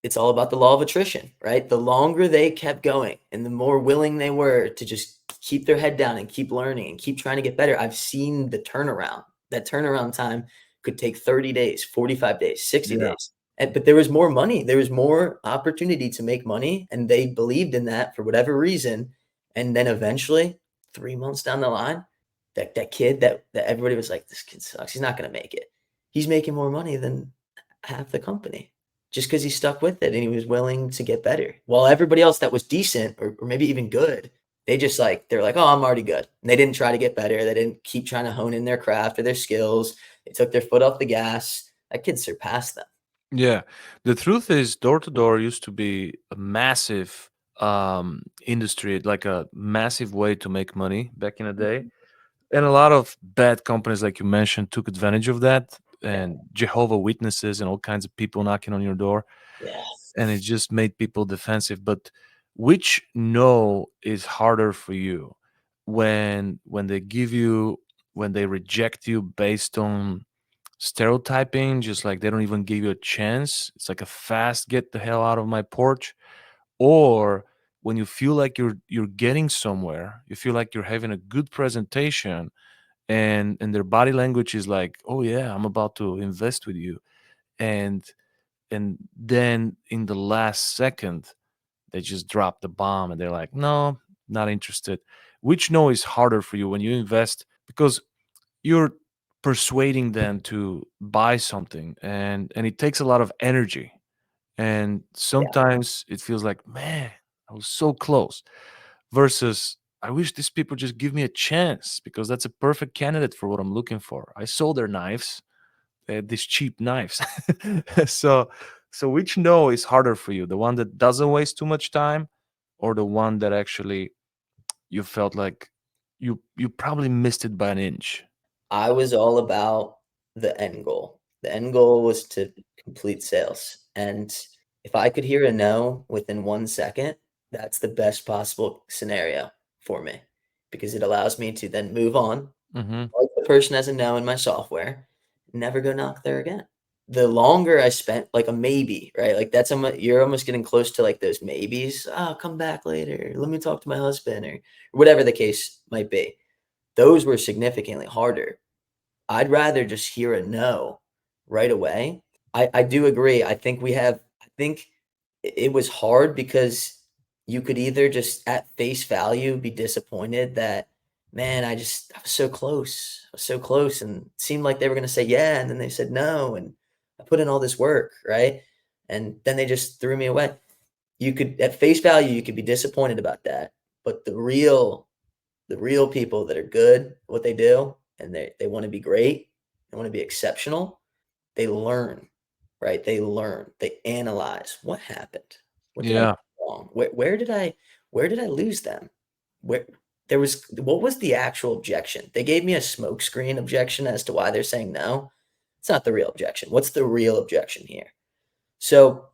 It's all about the law of attrition, right? The longer they kept going and the more willing they were to just keep their head down and keep learning and keep trying to get better, I've seen the turnaround. That turnaround time could take 30 days, 45 days, 60 yeah, days. But there was more money, there was more opportunity to make money, and they believed in that for whatever reason. And then eventually, 3 months down the line, that kid that everybody was like, this kid sucks. He's not going to make it. He's making more money than half the company, just because he stuck with it and he was willing to get better. While everybody else that was decent or maybe even good, they're like, oh, I'm already good. And they didn't try to get better. They didn't keep trying to hone in their craft or their skills. They took their foot off the gas. That kid surpassed them. yeah. The truth is, door to door used to be a massive industry, like a massive way to make money back in the day. And a lot of bad companies, like you mentioned, took advantage of that, Yeah. and Jehovah Witnesses and all kinds of people knocking on your door, Yeah. and it just made people defensive. But which no is harder for you, when they give you, when they reject you based on stereotyping, just like they don't even give you a chance? It's like a fast get the hell out of my porch. Or when you feel like you're getting somewhere, you feel like you're having a good presentation, and their body language is like, oh yeah, I'm about to invest with you, and then in the last second they just drop the bomb and they're like, no, not interested. Which no is harder for you when you invest, because you're persuading them to buy something, and it takes a lot of energy, and Yeah. sometimes it feels like, man, I was so close, versus I wish these people just give me a chance, because that's a perfect candidate for what I'm looking for. I sold their knives, these cheap knives. so so which no is harder for you, the one that doesn't waste too much time, or the one that actually you felt like you probably missed it by an inch? I was all about the end goal. The end goal was to complete sales. And if I could hear a no within 1 second, that's the best possible scenario for me. because it allows me to then move on, Mm-hmm. like the person as a no in my software, never go knock there again. The longer I spent, like a maybe, right? Like that's you're almost getting close to like those maybes. Oh, come back later. Let me talk to my husband or whatever the case might be. Those were significantly harder. I'd rather just hear a no right away. I do agree. I think it was hard because you could either just at face value be disappointed that, man, I was so close. I was so close and it seemed like they were going to say yeah. And then they said no. And I put in all this work, right? And then they just threw me away. You could, at face value, you could be disappointed about that. But the real people that are good at what they do and they want to be great, they want to be exceptional, they learn, right? They learn, they analyze what happened. What did I do Yeah. wrong? Where did I lose them? Where what was the actual objection? They gave me a smokescreen objection as to why they're saying no. It's not the real objection. What's the real objection here? So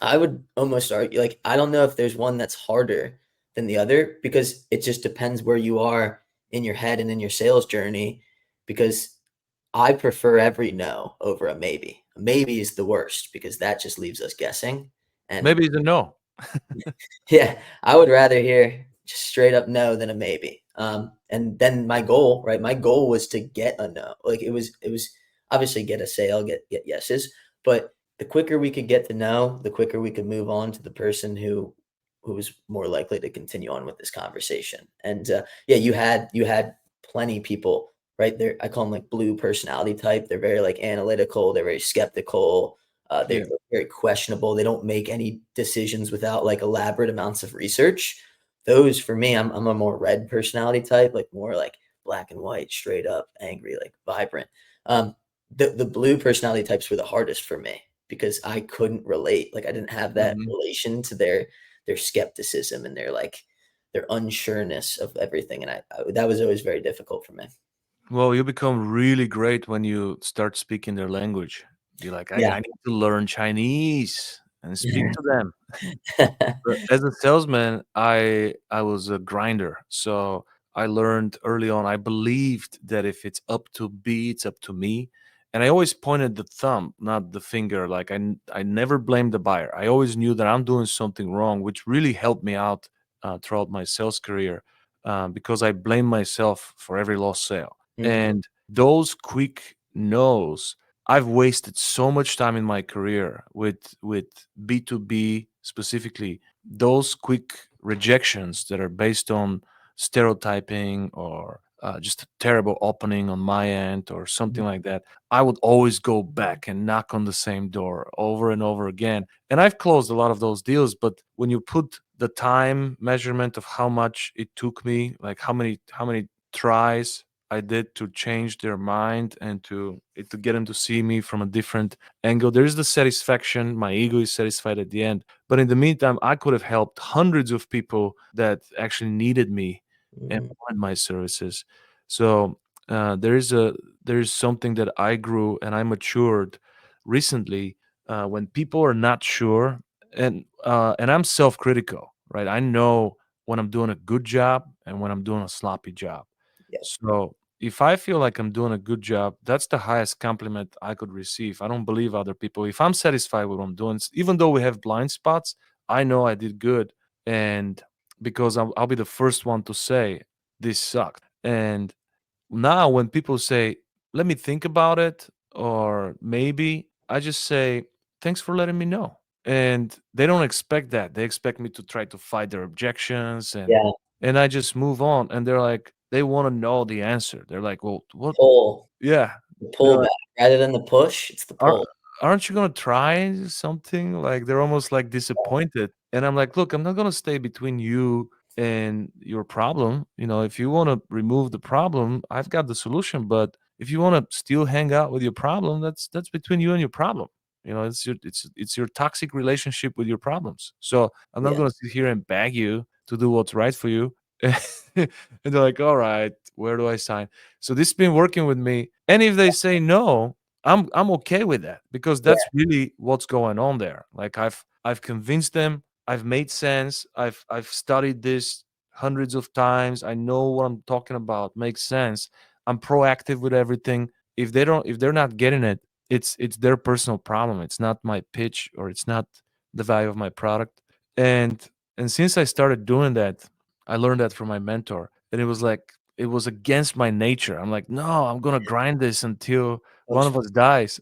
I would almost argue, like, I don't know if there's one that's harder than the other because it just depends where you are in your head and in your sales journey. Because I prefer every no over a maybe. A maybe is the worst because that just leaves us guessing. And Maybe it's a no. yeah, I would rather hear just straight up no than a maybe. And then my goal, right? My goal was to get a no. Like it was obviously get a sale, get yeses, but the quicker we could get to no, the quicker we could move on to the person who was more likely to continue on with this conversation. And yeah, you had plenty people right there. I call them like blue personality type. They're very like analytical. They're very skeptical. They're Yeah. very questionable. They don't make any decisions without like elaborate amounts of research. Those for me, I'm a more red personality type, like more like black and white, straight up, angry, like vibrant. Um, the blue personality types were the hardest for me because I couldn't relate. Like I didn't have that Mhm. relation to their skepticism and their unsureness of everything, and I that was always very difficult for me. Well, you become really great when you start speaking their language. You're like, Yeah. I need to learn Chinese and speak Yeah. to them. But as a salesman, I was a grinder. So I learned early on, I believed that if it's up to B, it's up to me. And I always pointed the thumb, not the finger. Like I never blamed the buyer. I always knew that I'm doing something wrong, which really helped me out throughout my sales career because I blame myself for every lost sale. Mhm. And those quick no's, I've wasted so much time in my career with B2B specifically. Those quick rejections that are based on stereotyping or just a terrible opening on my end or something like that. I would always go back and knock on the same door over and over again. And I've closed a lot of those deals, but when you put the time measurement of how much it took me, like how many tries I did to change their mind and to get them to see me from a different angle. There is the satisfaction. My ego is satisfied at the end. But in the meantime, I could have helped hundreds of people that actually needed me and Mhm. wanted my services. So there is something that I grew and I matured recently when people are not sure and I'm self-critical, right? I know when I'm doing a good job and when I'm doing a sloppy job. Yeah. So if I feel like I'm doing a good job, that's the highest compliment I could receive. I don't believe other people. If I'm satisfied with what I'm doing, even though we have blind spots, I know I did good. And because I'll be the first one to say, this sucked. And now when people say, let me think about it, or maybe, I just say, thanks for letting me know. And they don't expect that. They expect me to try to fight their objections Yeah. and I just move on. And they're like, they want to know the answer. They're like, well, what? Pull. Yeah. The They're pull like, back rather than the push, it's the Are pull. aren't you gonna try something? Like, they're almost, like, disappointed, and I'm like, "Look, I'm not gonna stay between you and your problem, if you wanna remove the problem, I've got the solution, but if you wanna still hang out with your problem, that's between you and your problem." It's your toxic relationship with your problems. So, I'm not Yeah. gonna sit here and beg you to do what's right for you. And they're like, "Alright, where do I sign?" So this has been working with me, and if they say no, I'm okay with that because Yeah. that's really what's going on there. Like I've convinced them, I've made sense, I've studied this hundreds of times. I know what I'm talking about. Makes sense. I'm proactive with everything. If they're not getting it, it's their personal problem. It's not my pitch, or it's not the value of my product. And since I started doing that, I learned that from my mentor. And it was like, it was against my nature. I'm like, no, I'm gonna grind this until one Much. of us dies.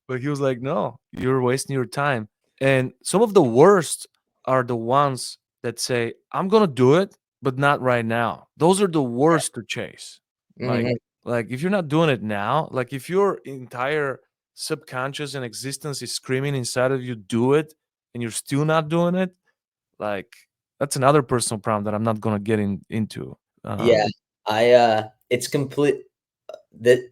But he was like, no, you're wasting your time. And some of the worst are the ones that say, I'm gonna do it, but not right now. Those are the worst to chase. Like, Mhm. if you're not doing it now, like if your entire subconscious and existence is screaming inside of you, do it, and you're still not doing it, like that's another personal problem that I'm not gonna get into. Yeah, Um, it's complete.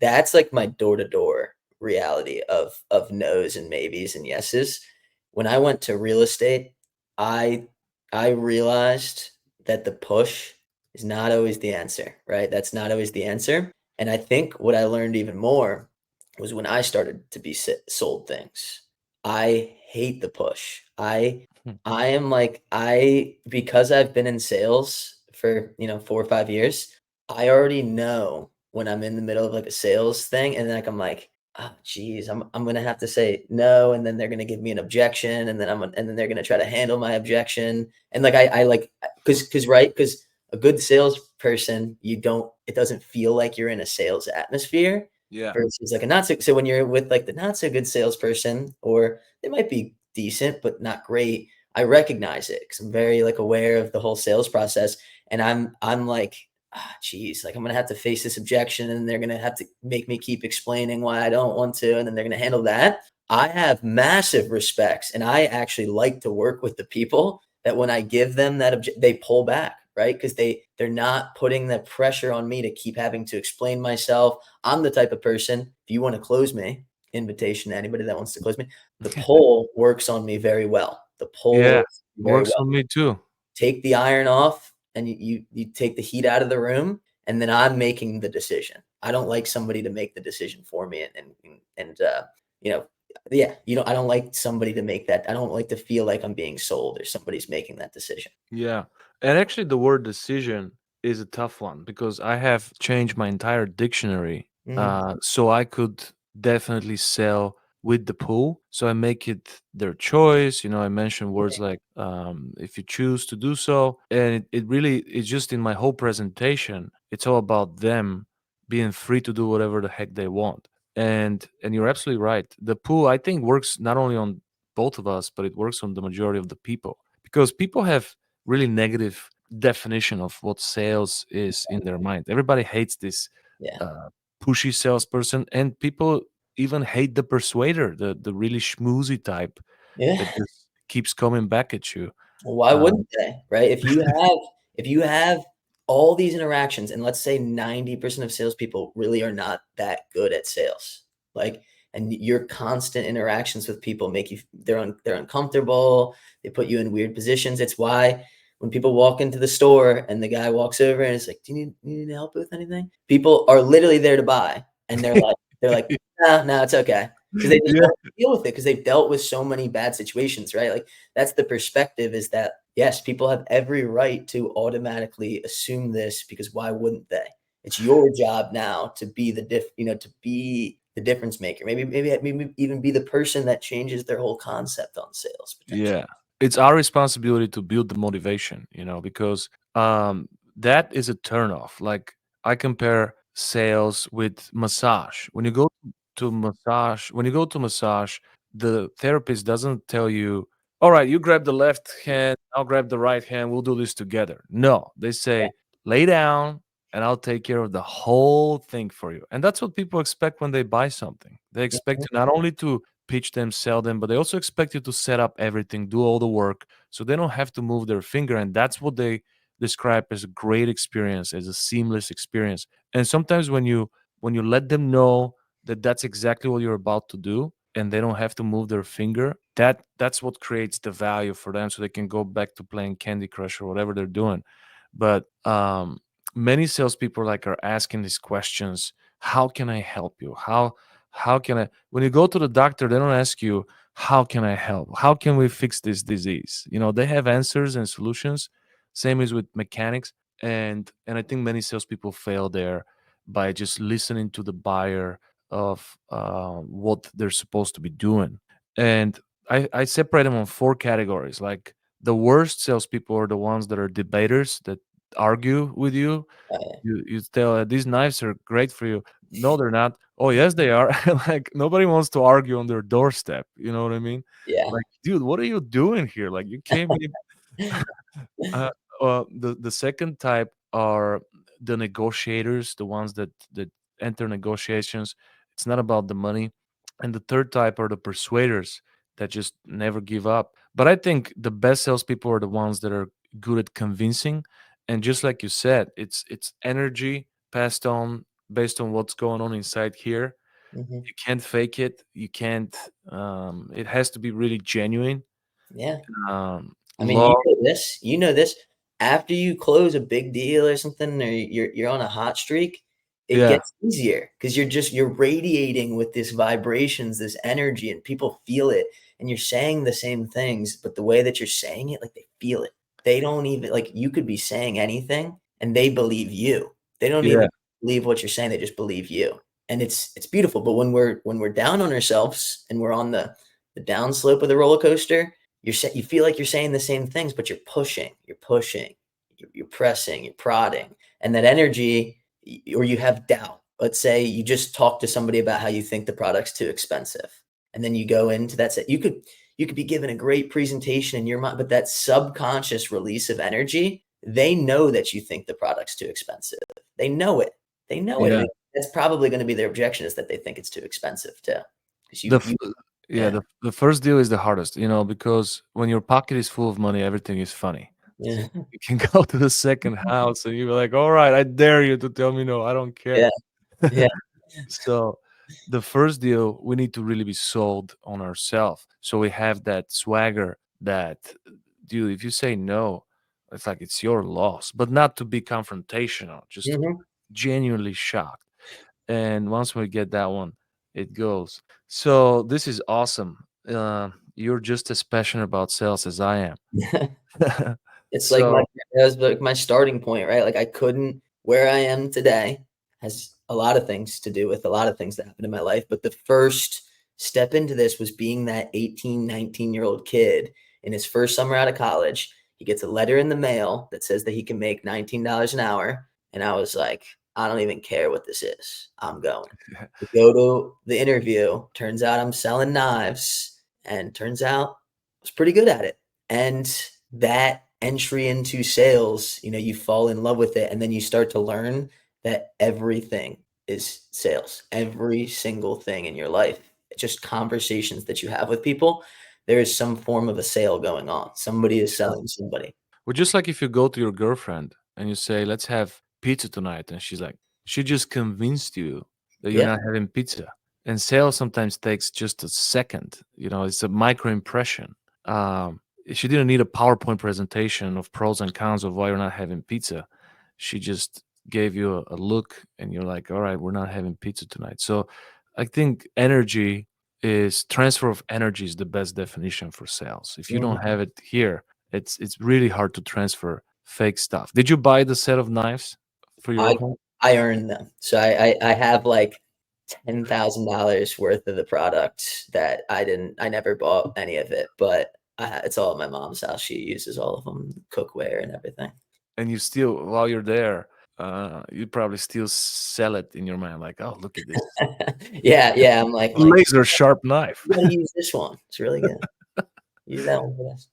That's like my door to door reality of no's and maybes and yeses. When I went to real estate, I I realized that the push is not always the answer, right? That's not always the answer. And I think what I learned even more was when I started to be sold things. I hate the push. I am like because I've been in sales for, 4 or 5 years, I already know when I'm in the middle of, like, a sales thing, and then, like, I'm like, "Oh, geez, I'm gonna have to say no, and then they're gonna give me an objection, and then they're gonna try to handle my objection." And, like, I like, because right, because a good salesperson, it doesn't feel like you're in a sales atmosphere yeah, versus, like, a not so when you're with, like, the not so good salesperson, or they might be decent, but not great, I recognize it because 'cause I'm very, like, aware of the whole sales process, and I'm like, "Ah, geez, like, I'm gonna have to face this objection, and they're gonna have to make me keep explaining why I don't want to, and then they're gonna handle that." I have massive respects, and I actually like to work with the people that when I give them that they pull back, right? Because they're not putting the pressure on me to keep having to explain myself. I'm the type of person, if you wanna close me, invitation to anybody that wants to close me, the pull works on me very well. The pull yeah, works very works well. on me too. Take the iron off, and you take the heat out of the room, and then I'm making the decision. I don't like somebody to make the decision for me, you know, yeah, I don't like somebody to make that. I don't like to feel like I'm being sold or somebody's making that decision. Yeah. And actually, the word decision is a tough one because I have changed my entire dictionary, Mhm. so I could definitely sell with the pool. So I make it their choice. I mention words like, if you choose to do so. And it really, it's just in my whole presentation, it's all about them being free to do whatever the heck they want. And you're absolutely right. The pool, I think, works not only on both of us, but it works on the majority of the people because people have really negative definition of what sales is in their mind. Everybody hates this Yeah. uh, pushy salesperson, and people even hate the persuader, the really schmoozy type Yeah. that just keeps coming back at you. Well, why Um, wouldn't they, right? If you have all these interactions, and let's say 90% of salespeople really are not that good at sales, like, and your constant interactions with people make they're uncomfortable. They put you in weird positions. It's why when people walk into the store and the guy walks over and is like, "Do you need help with anything?" People are literally there to buy, and they're like, "No, no, it's okay," because they just yeah, don't deal with it because they've dealt with so many bad situations, right? Like, that's the perspective, is that yes, people have every right to automatically assume this because why wouldn't they? It's your job now to be to be the difference maker. Maybe even be the person that changes their whole concept on sales potentially. yeah. It's our responsibility to build the motivation, because that is a turnoff. Like I compare sales with massage. When you go to massage, the therapist doesn't tell you, "All right, you grab the left hand, I'll grab the right hand, we'll do this together." No, they say, "Lay down and I'll take care of the whole thing for you." And that's what people expect when they buy something. They expect Mhm. you not only to pitch them, sell them, but they also expect you to set up everything, do all the work, so they don't have to move their finger. And that's what they describe as a great experience, as a seamless experience. And sometimes when you let them know that that's exactly what you're about to do, and they don't have to move their finger, that's what creates the value for them, so they can go back to playing Candy Crush or whatever they're doing. But many salespeople like are asking these questions: How can I help you? How can I? When you go to the doctor, they don't ask you, how can I help? How can we fix this disease? They have answers and solutions, Same is with mechanics, and I think many salespeople fail there by just listening to the buyer of what they're supposed to be doing. And I separate them on four categories. Like the worst salespeople are the ones that are debaters that argue with you. Uh, You tell these knives are great for you. No, they're not. Oh, yes, they are. Like nobody wants to argue on their doorstep. You know what I mean? yeah. Like, dude, what are you doing here? Like, you came in. Uh, the second type are the negotiators, the ones that enter negotiations. It's not about the money. And the third type are the persuaders that just never give up. But I think the best salespeople are the ones that are good at convincing. And just like you said, it's energy passed on based on what's going on inside here. Hmm. You can't fake it. You can't. It has to be really genuine. Yeah. I mean, Love. you know this. After you close a big deal or something, or you're on a hot streak, it Yeah, gets easier because you're radiating with this vibrations, this energy, and people feel it. And you're saying the same things, but the way that you're saying it, like they feel it. They don't even like you could be saying anything and they believe you. They don't yeah, even believe what you're saying, they just believe you. And it's beautiful. But when we're down on ourselves and we're on the downslope of the roller coaster, you feel like you're saying the same things, but you're pushing, you're pressing, you're prodding, and that energy, or you have doubt. Let's say you just talk to somebody about how you think the product's too expensive, and then you go into that. You could be given a great presentation in your mind, but that subconscious release of energy, they know that you think the product's too expensive. They know it. They know it. yeah. And that's probably going to be their objection is that they think it's too expensive too. Because The f- yeah, yeah, the first deal is the hardest, because when your pocket is full of money, everything is funny. So yeah, you can go to the second house and you're like, all right, I dare you to tell me no, I don't yeah, care. yeah. So the first deal, we need to really be sold on ourselves. So we have that swagger that, dude, if you say no, it's like it's your loss, but not to be confrontational, just to be Mhm. genuinely shocked. And once we get that one, it goes. So this is awesome. You're just as passionate about sales as I am. It's like So that was like my starting point, right? Like I couldn't where I am today has a lot of things to do with a lot of things that happened in my life, but the first step into this was being that 18, 19-year-old kid in his first summer out of college. He gets a letter in the mail that says that he can make $19 an hour, and I was like, I don't even care what this is. I'm going. To go to the interview. Turns out I'm selling knives, and turns out I was pretty good at it. And that entry into sales, you fall in love with it, and then you start to learn that everything is sales. Every single thing in your life, just conversations that you have with people, there is some form of a sale going on. Somebody is selling somebody. well, just like if you go to your girlfriend and you say, let's have pizza tonight, and she's like, she just convinced you that you're Yeah. not having pizza. And sales sometimes takes just a second, it's a micro impression. She didn't need a PowerPoint presentation of pros and cons of why you're not having pizza. She just gave you a look, and you're like, all right, we're not having pizza tonight. So I think transfer of energy is the best definition for sales. If you Mhm. don't have it here, it's really hard to transfer fake stuff. Did you buy the set of knives for your I home? I earned them. So I have like $10,000 worth of the product that I never bought any of it, but it's all at my mom's house. She uses all of them, cookware and everything. And you still, while you're there, you probably still sell it in your mind, like, oh, look at this Yeah, yeah. I'm like, laser sharp knife. you gotta use this one. It's really good. Use that one for this.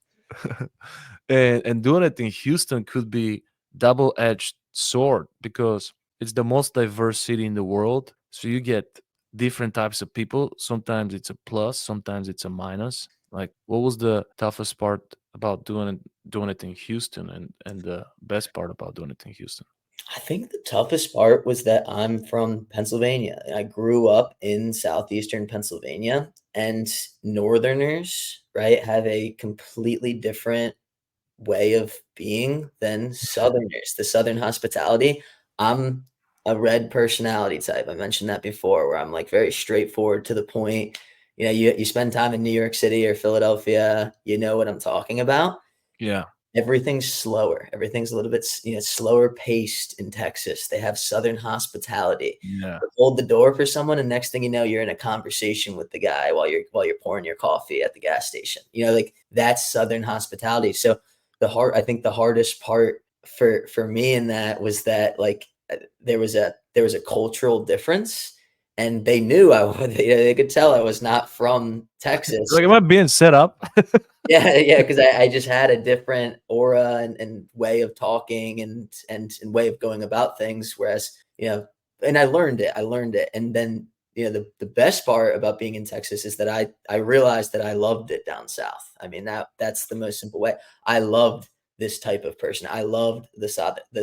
And doing it in Houston could be double-edged sword because it's the most diverse city in the world. So you get different types of people. Sometimes it's a plus, sometimes it's a minus. Like, what was the toughest part about doing it in Houston, and the best part about doing it in Houston? I think the toughest part was that I'm from Pennsylvania. I grew up in Southeastern Pennsylvania, and Northerners, right, have a completely different way of being than Southerners. The Southern hospitality. I'm a red personality type. I mentioned that before, where I'm like very straightforward to the point. You spend time in New York City or Philadelphia, you know what I'm talking about. Yeah. everything's slower. Everything's a little bit, slower paced in Texas. They have Southern hospitality. Yeah. You hold the door for someone, and next thing you know, you're in a conversation with the guy while you're pouring your coffee at the gas station. Like that's Southern hospitality. So I think the hardest part for me in that was that like there was a cultural difference, and they knew they could tell I was not from Texas. Like, am I being set up? Yeah, yeah, because I just had a different aura and way of talking and way of going about things. Whereas, and I learned it. I learned it. And then, the best part about being in Texas is that I realized that I loved it down south. I mean, that's the most simple way. I loved this type of person. I loved the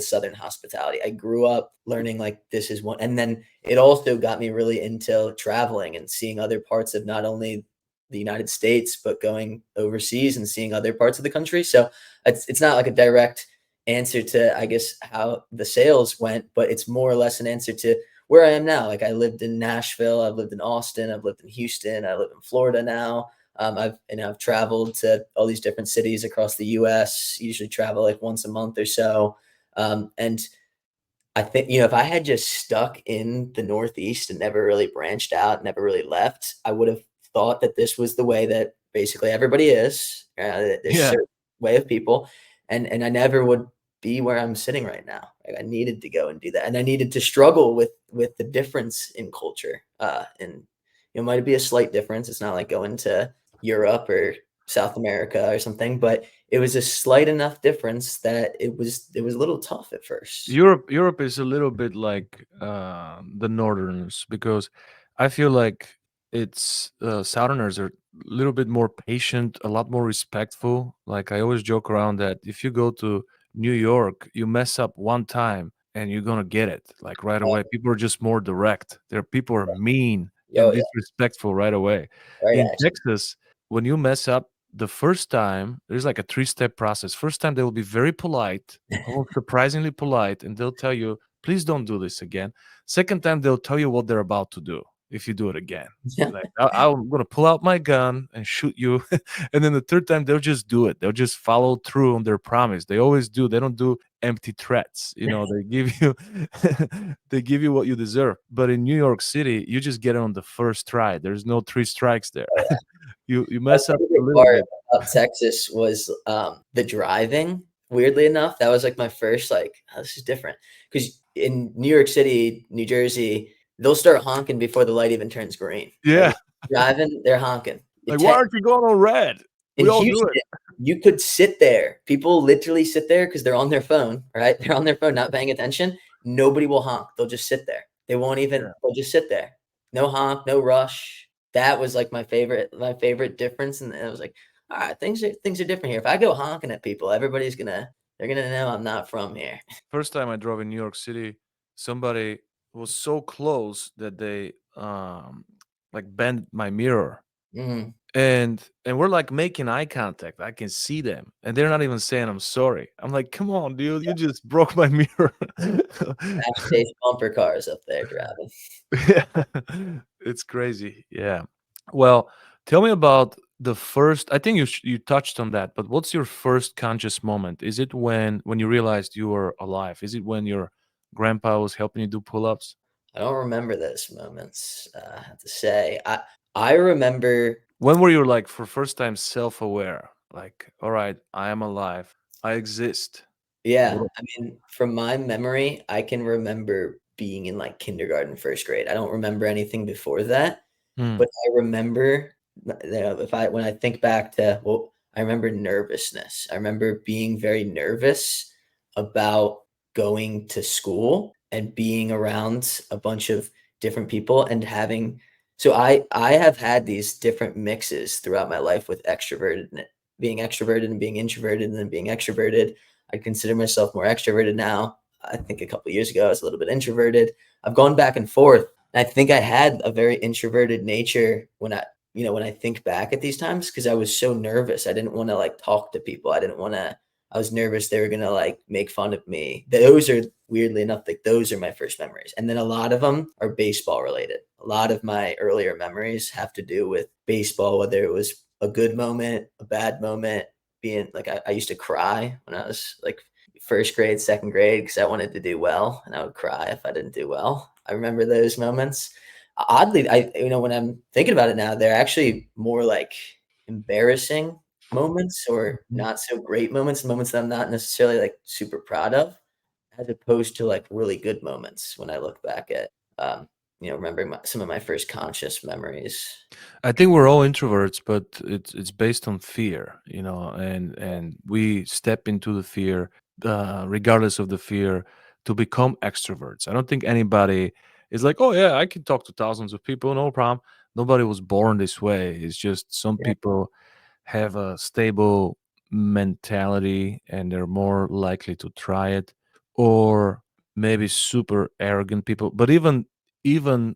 Southern hospitality. I grew up learning like this is one, and then it also got me really into traveling and seeing other parts of not only the United States, but going overseas and seeing other parts of the country. So it's not like a direct answer to, I guess, how the sales went, but it's more or less an answer to where I am now. Like I lived in Nashville, I've lived in Austin, I've lived in Houston, I live in Florida now. I've traveled to all these different cities across the U.S. Usually travel like once a month or so, and I think, if I had just stuck in the Northeast and never really branched out, never really left, I would have thought that this was the way that basically everybody is. There's a Yeah. certain way of people, and I never would be where I'm sitting right now. Like I needed to go and do that, and I needed to struggle with the difference in culture. And it might be a slight difference. It's not like going to Europe or South America or something, but it was a slight enough difference that it was a little tough at first. Europe is a little bit like the Northerners, because I feel like it's Southerners are a little bit more patient, a lot more respectful. Like I always joke around that if you go to New York, you mess up one time and you're gonna get it like right away. People are just more direct. People are mean and Oh yeah, disrespectful right away. right. In Actually, Texas, when you mess up the first time, there's like a three-step process. First time they will be very polite, almost surprisingly polite, and they'll tell you, please don't do this again. Second time, they'll tell you what they're about to do if you do it again. Like, I'm going to pull out my gun and shoot you. And then the third time, they'll just do it. They'll just follow through on their promise. They always do. They don't do empty threats. They give you they give you what you deserve. But in New York City, you just get it on the first try. There's no three strikes there. You my mess up a favorite little part bit. about Texas was the driving. Weirdly enough, that was like my first like, oh, this is different. Because in New York City, New Jersey, they'll start honking before the light even turns green. Like Yeah. if you're driving, they're honking. Like, why aren't you going on red? In We all do Houston, it. you could sit there. People literally sit there because they're on their phone, right? They're on their phone, not paying attention. Nobody will honk. They'll just sit there. They won't even, Yeah. they'll just sit there. No honk, no rush. That was like my favorite difference. And it was like, all right, things are different here. If I go honking at people, they're gonna know I'm not from here. First time I drove in New York City, somebody was so close that they like bent my mirror. Mhm. And we're like making eye contact. I can see them. And they're not even saying I'm sorry. I'm like, come on, dude, you just broke my mirror. Fast-paced bumper cars up there driving. Yeah. It's crazy. Yeah. Well, tell me about the first. I think you touched on that, but what's your first conscious moment? Is it when you realized you were alive? Is it when your grandpa was helping you do pull-ups? I don't remember those moments, I have to say. I remember. When were you like for first time self-aware? Like, all right, I am alive. I exist. Yeah, What- I mean, from my memory, I can remember being in, like, kindergarten, 1st grade. I don't remember anything before that, Hmm. but I remember, if when I think back to, well, I remember nervousness. I remember being very nervous about going to school and being around a bunch of different people and having, so I have had these different mixes throughout my life with being extroverted and being introverted and then being extroverted. I consider myself more extroverted now. I think a couple of years ago I was a little bit introverted. I've gone back and forth. I think I had a very introverted nature when I think back at these times because I was so nervous. I didn't want to like talk to people. I was nervous they were gonna like make fun of me. Those are weirdly enough, like those are my first memories. And then a lot of them are baseball related. A lot of my earlier memories have to do with baseball, whether it was a good moment, a bad moment, being like, I used to cry when I was like first grade, second grade, because I wanted to do well, and I would cry if I didn't do well. I remember those moments. Oddly, when I'm thinking about it now, they're actually more like embarrassing moments or Mhm. not so great moments that I'm not necessarily like super proud of, as opposed to like really good moments when I look back at, remembering some of my first conscious memories. I think we're all introverts, but it's based on fear, and we step into the fear, regardless of the fear, to become extroverts. I don't think anybody is like, oh yeah, I can talk to thousands of people, no problem. Nobody was born this way. It's just some Yeah. people have a stable mentality and they're more likely to try it, or maybe super arrogant people. But even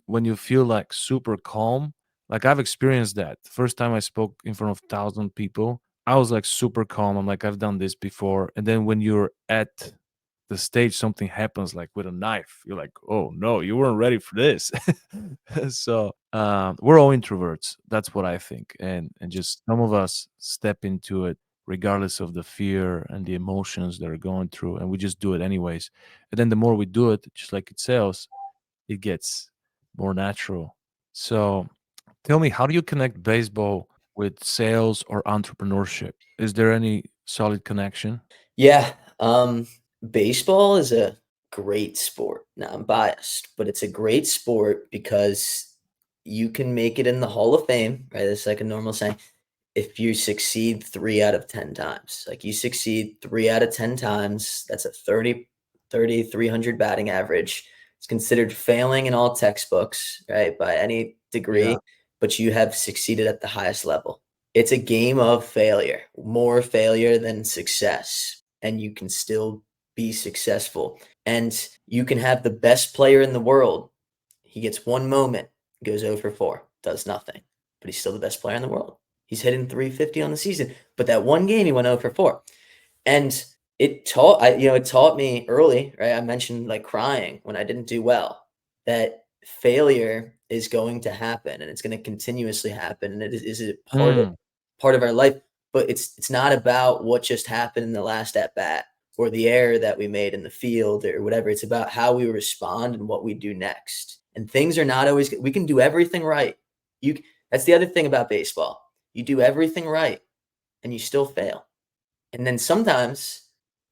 when you feel like super calm, like I've experienced that. First time I spoke in front of 1,000 people, I was like super calm. I'm like, I've done this before. And then when you're at the stage, something happens like with a knife. You're like, oh no, you weren't ready for this. So we're all introverts. That's what I think. And just some of us step into it regardless of the fear and the emotions that are going through, and we just do it anyways. And then the more we do it, just like it sells, it gets more natural. So tell me, how do you connect baseball with sales or entrepreneurship? Is there any solid connection? Yeah, baseball is a great sport. Now, I'm biased, but it's a great sport because you can make it in the Hall of Fame, right? It's like a normal saying. If you succeed 3 out of 10 times, like you succeed 3 out of 10 times, that's a 300 batting average. It's considered failing in all textbooks, right? By any Yeah. degree, but you have succeeded at the highest level. It's a game of failure, more failure than success, and you can still be successful. And you can have the best player in the world. He gets one moment, goes 0 for 4, does nothing, but he's still the best player in the world. He's hitting 350 on the season, but that one game he went 0 for 4. And it taught me early, right? I mentioned like crying when I didn't do well, that failure is going to happen and it's going to continuously happen. And it is a Mm, part of our life, but it's not about what just happened in the last at bat or the error that we made in the field or whatever. It's about how we respond and what we do next. And things are not always we can do everything right. You That's the other thing about baseball. You do everything right and you still fail. And then sometimes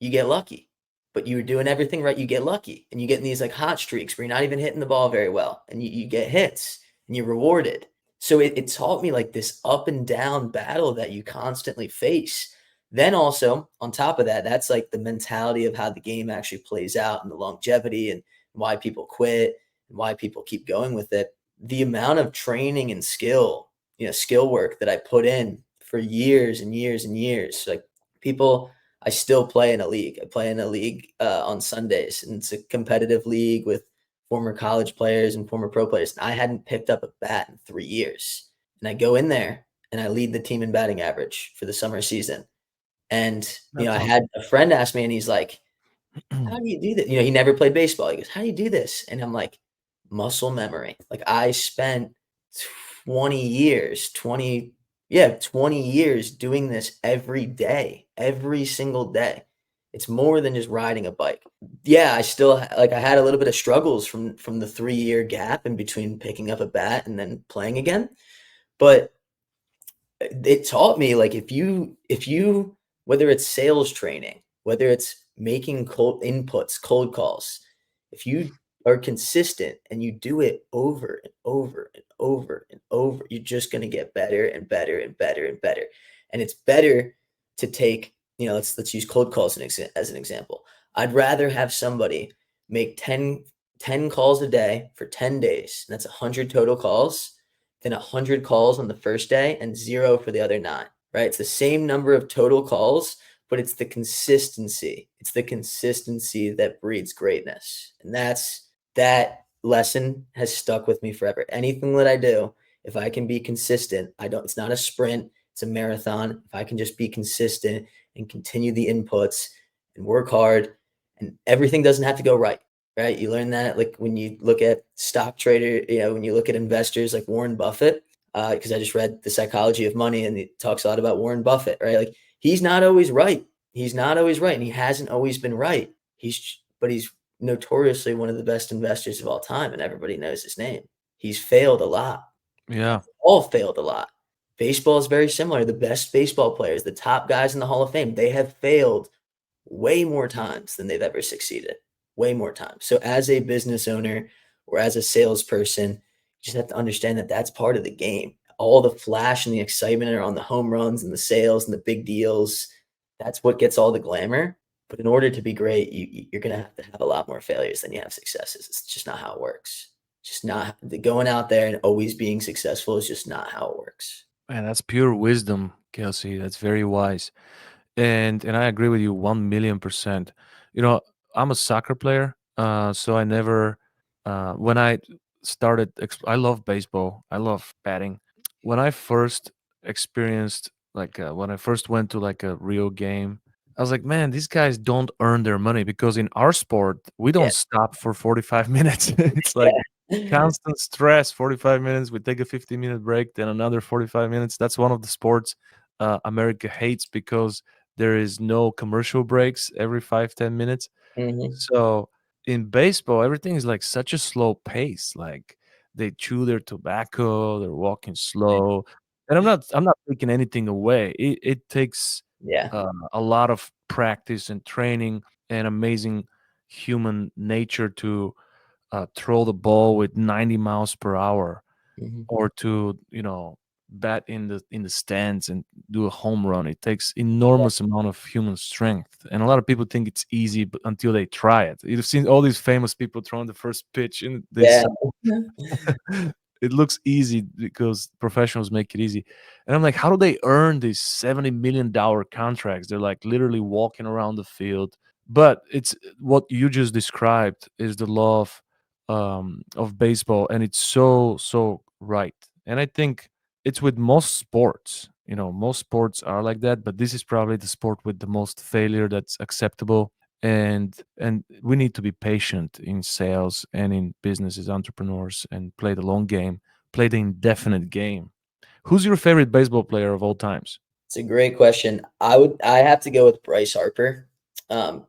you get lucky, but you're doing everything right, you get lucky, and you get in these, like, hot streaks where you're not even hitting the ball very well, and you get hits, and you're rewarded. So it taught me, like, this up and down battle that you constantly face. Then also, on top of that, that's, like, the mentality of how the game actually plays out and the longevity and why people quit and why people keep going with it. The amount of training and skill work that I put in for years and years and years, like, people I still play in a league. I play in a league on Sundays, and it's a competitive league with former college players and former pro players. And I hadn't picked up a bat in 3 years, and I go in there and I lead the team in batting average for the summer season. And I that's had awesome. a friend ask me, and he's like, "How do you do that?" He never played baseball. He goes, "How do you do this?" And I'm like, "Muscle memory." Like I spent 20 years, 20 years doing this every day, every single day. It's more than just riding a bike. Yeah, I still like I had a little bit of struggles from the 3-year gap in between picking up a bat and then playing again, but it taught me like if you whether it's sales training, whether it's making cold calls, if you are consistent and you do it over and over and over and over, you're just going to get better and better and better and better. And it's better to take, let's use cold calls as an example. I'd rather have somebody make ten calls a day for 10 days, and that's 100 total calls, than 100 calls on the first day and 0 for the other 9, right? It's the same number of total calls, but it's the consistency. It's the consistency that breeds greatness. And that lesson has stuck with me forever. Anything that I do, if I can be consistent, it's not a sprint, it's a marathon. If I can just be consistent and continue the inputs and work hard, and everything doesn't have to go right? You learn that like when you look at stock trader, when you look at investors like Warren Buffett, because I just read The Psychology of Money and it talks a lot about Warren Buffett, right? Like He's not always right. He's not always right, and he hasn't always been right. But he's notoriously one of the best investors of all time, and everybody knows his name. He's failed a lot. Yeah. All failed a lot. Baseball is very similar. The best baseball players, the top guys in the Hall of Fame, they have failed way more times than they've ever succeeded. Way more times. So as a business owner or as a salesperson, you just have to understand that that's part of the game. All the flash and the excitement are on the home runs and the sales and the big deals. That's what gets all the glamour. But in order to be great, you're going to have a lot more failures than you have successes. It's just not how it works. Just not going out there and always being successful is just not how it works. Man, that's pure wisdom, Kelsey. That's very wise. And I agree with you 1,000,000%. You know, I'm a soccer player, so I never when I started I love baseball. I love batting. When I first experienced when I first went to like a real game, I was like, man, these guys don't earn their money because in our sport, we Yeah. don't stop for 45 minutes. It's like Yeah. constant stress, 45 minutes, we take a 15-minute break, then another 45 minutes. That's one of the sports America hates because there is no commercial breaks every 5-10 minutes. Mhm. So in baseball, everything is like such a slow pace. Like they chew their tobacco, they're walking slow. And I'm not taking anything away. It takes Yeah. a lot of practice and training and amazing human nature to throw the ball with 90 miles per hour Mhm. or to bat in the stands and do a home run. It takes enormous amount of human strength, and a lot of people think it's easy but until they try it. You've seen all these famous people throwing the first pitch and they Yeah. suck. It looks easy because professionals make it easy, and I'm like, how do they earn these $70 million contracts? They're like literally walking around the field. But it's what you just described is the law of baseball, and it's so right. And I think it's with most sports. Most sports are like that, but this is probably the sport with the most failure that's acceptable. And we need to be patient in sales and in business as entrepreneurs and play the long game, play the indefinite game. Who's your favorite baseball player of all times? It's a great question. I have to go with Bryce Harper.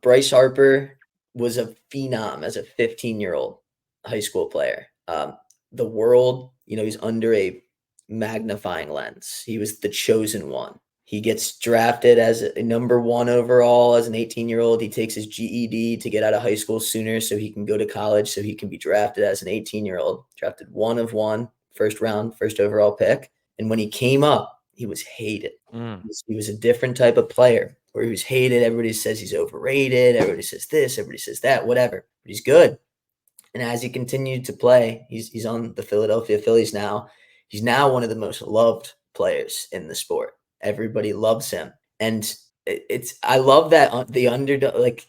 Bryce Harper was a phenom as a 15-year-old high school player. The world, he's under a magnifying lens. He was the chosen one. He gets drafted as a number one overall as an 18-year-old. He takes his GED to get out of high school sooner so he can go to college, so he can be drafted as an 18-year-old, drafted one of one, first round, first overall pick. And when he came up, he was hated. Mm. He was a different type of player where he was hated. Everybody says he's overrated. Everybody says this, everybody says that, whatever. But he's good. And as he continued to play, he's on the Philadelphia Phillies now. He's now one of the most loved players in the sport. Everybody loves him. And I love that the underdog, like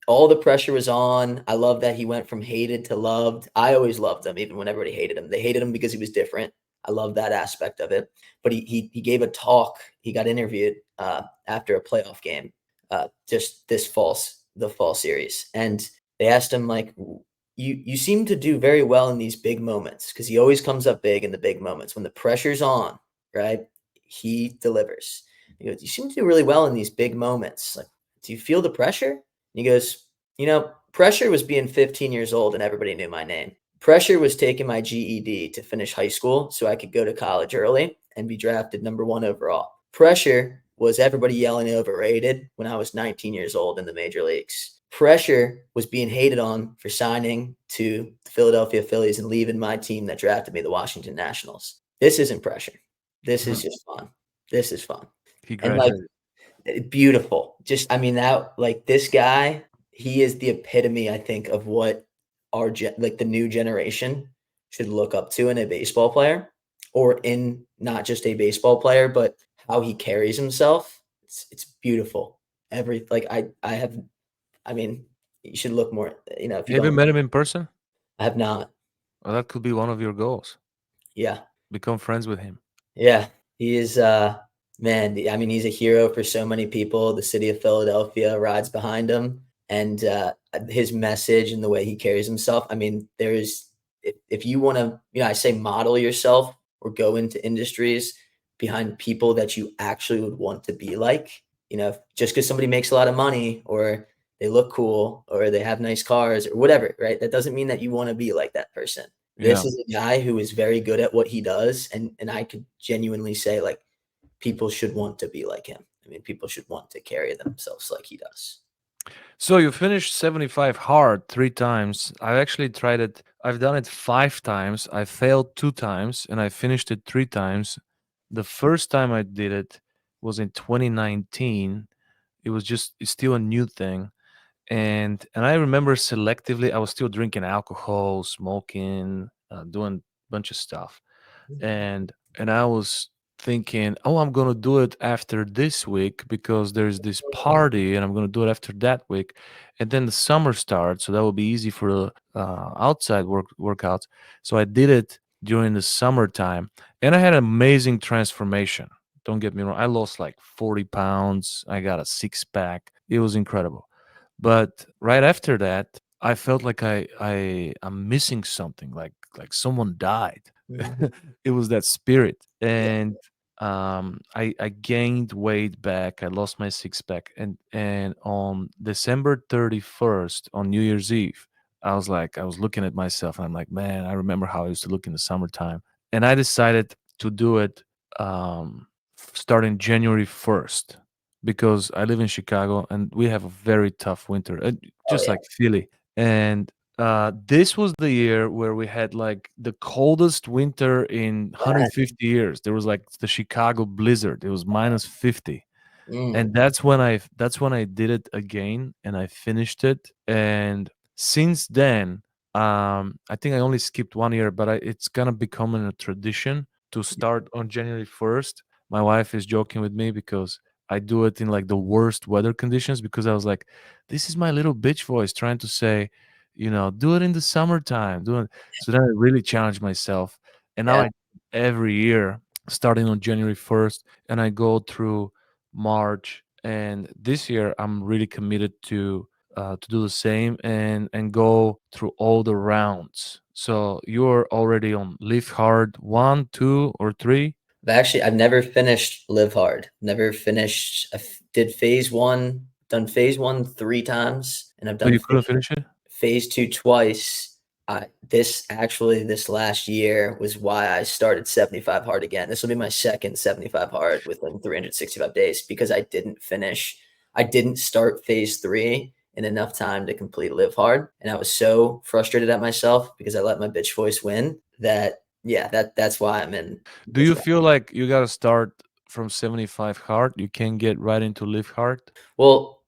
all the pressure was on. I love that he went from hated to loved. I always loved him, even when everybody hated him. They hated him because he was different. I love that aspect of it. But he gave a talk. He got interviewed after a playoff game, just the fall series, and they asked him like, you seem to do very well in these big moments, because he always comes up big in the big moments when the pressure's on, right? He delivers. He goes, you seem to do really well in these big moments. Like, do you feel the pressure? And he goes, pressure was being 15 years old and everybody knew my name. Pressure was taking my GED to finish high school so I could go to college early and be drafted number one overall. Pressure was everybody yelling overrated when I was 19 years old in the major leagues. Pressure was being hated on for signing to the Philadelphia Phillies and leaving my team that drafted me, the Washington Nationals. This isn't pressure. This is just fun. This is fun. He And like, graduated. beautiful. Just, I mean, that, like, this guy, he is the epitome, I think, of what like the new generation should look up to in a baseball player, or in not just a baseball player, but how he carries himself. It's beautiful. I mean, you should look more, if you Have you don't. met him in person? I have not. Well, that could be one of your goals. Yeah. Become friends with him. Yeah. He is, man, I mean, he's a hero for so many people. The city of Philadelphia rides behind him, and his message and the way he carries himself. I mean, if you want to, I say model yourself or go into industries behind people that you actually would want to be like, just because somebody makes a lot of money or they look cool or they have nice cars or whatever, right? That doesn't mean that you want to be like that person. This Yeah. is a guy who is very good at what he does, and I could genuinely say like people should want to be like him. I mean, people should want to carry themselves like he does. So you finished 75 hard 3 times. I've actually tried it. I've done it 5 times. I failed 2 times and I finished it 3 times. The first time I did it was in 2019. It's still a new thing. And I remember selectively I was still drinking alcohol, smoking, doing a bunch of stuff. And I was thinking, oh, I'm gonna do it after this week because there's this party, and I'm gonna do it after that week, and then the summer starts, so that will be easy for the outside workouts. So I did it during the summertime, and I had an amazing transformation. Don't get me wrong, I lost like 40 pounds. I got a six pack. It was incredible. But right after that, I felt like I'm missing something, like someone died. Mhm. It was that spirit. Yeah. And I gained weight back. I lost my six pack. And on December 31st, on New Year's Eve, I was looking at myself and I'm like, man, I remember how I used to look in the summertime. And I decided to do it starting January 1st because I live in Chicago and we have a very tough winter, Oh just yeah. like Philly. And this was the year where we had like the coldest winter in Yeah. 150 years. There was like the Chicago blizzard. It was minus 50. Mm. And that's when I did it again and I finished it. And since then, I think I only skipped 1 year, but it's gonna become a tradition to start on January 1st. My wife is joking with me because I do it in like the worst weather conditions because I was like, this is my little bitch voice trying to say, do it in the summertime. Do it. So then I really challenged myself. And now Yeah. I every year starting on January 1st, and I go through March. And this year, I'm really committed to do the same and go through all the rounds. So you're already on Live Hard 1, 2, or 3. I've never finished Live Hard. Never finished. Did phase one, done phase one 3 times, and I've Oh, done you couldn't finish it? phase two twice. This last year was why I started 75 hard again. This will be my second 75 hard within 365 days because I didn't finish. I didn't start phase three in enough time to complete Live Hard, and I was so frustrated at myself because I let my bitch voice win that yeah, that's why I'm in Do this. you feel like you got to start from 75 hard? You can get right into Live Hard? Well,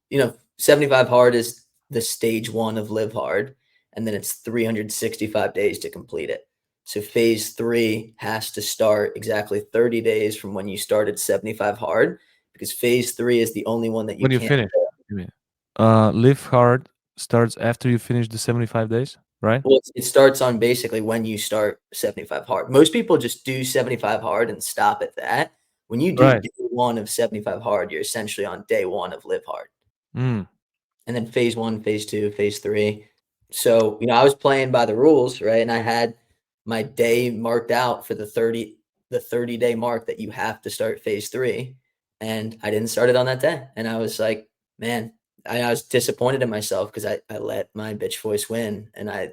75 hard is the stage one of Live Hard, and then it's 365 days to complete it. So phase three has to start exactly 30 days from when you started 75 hard, because phase three is the only one that you When you can't. finish, you mean? Live Hard starts after you finish the 75 days, right? Well, it starts on basically when you start 75 hard. Most people just do 75 hard and stop at that. When you do Right. day one of 75 hard, you're essentially on day one of Live Hard. Mm, And then phase one, phase two, phase three. So, I was playing by the rules, right? And I had my day marked out for the 30-day mark that you have to start phase three. And I didn't start it on that day. And I was like, man, I was disappointed in myself because I let my bitch voice win and I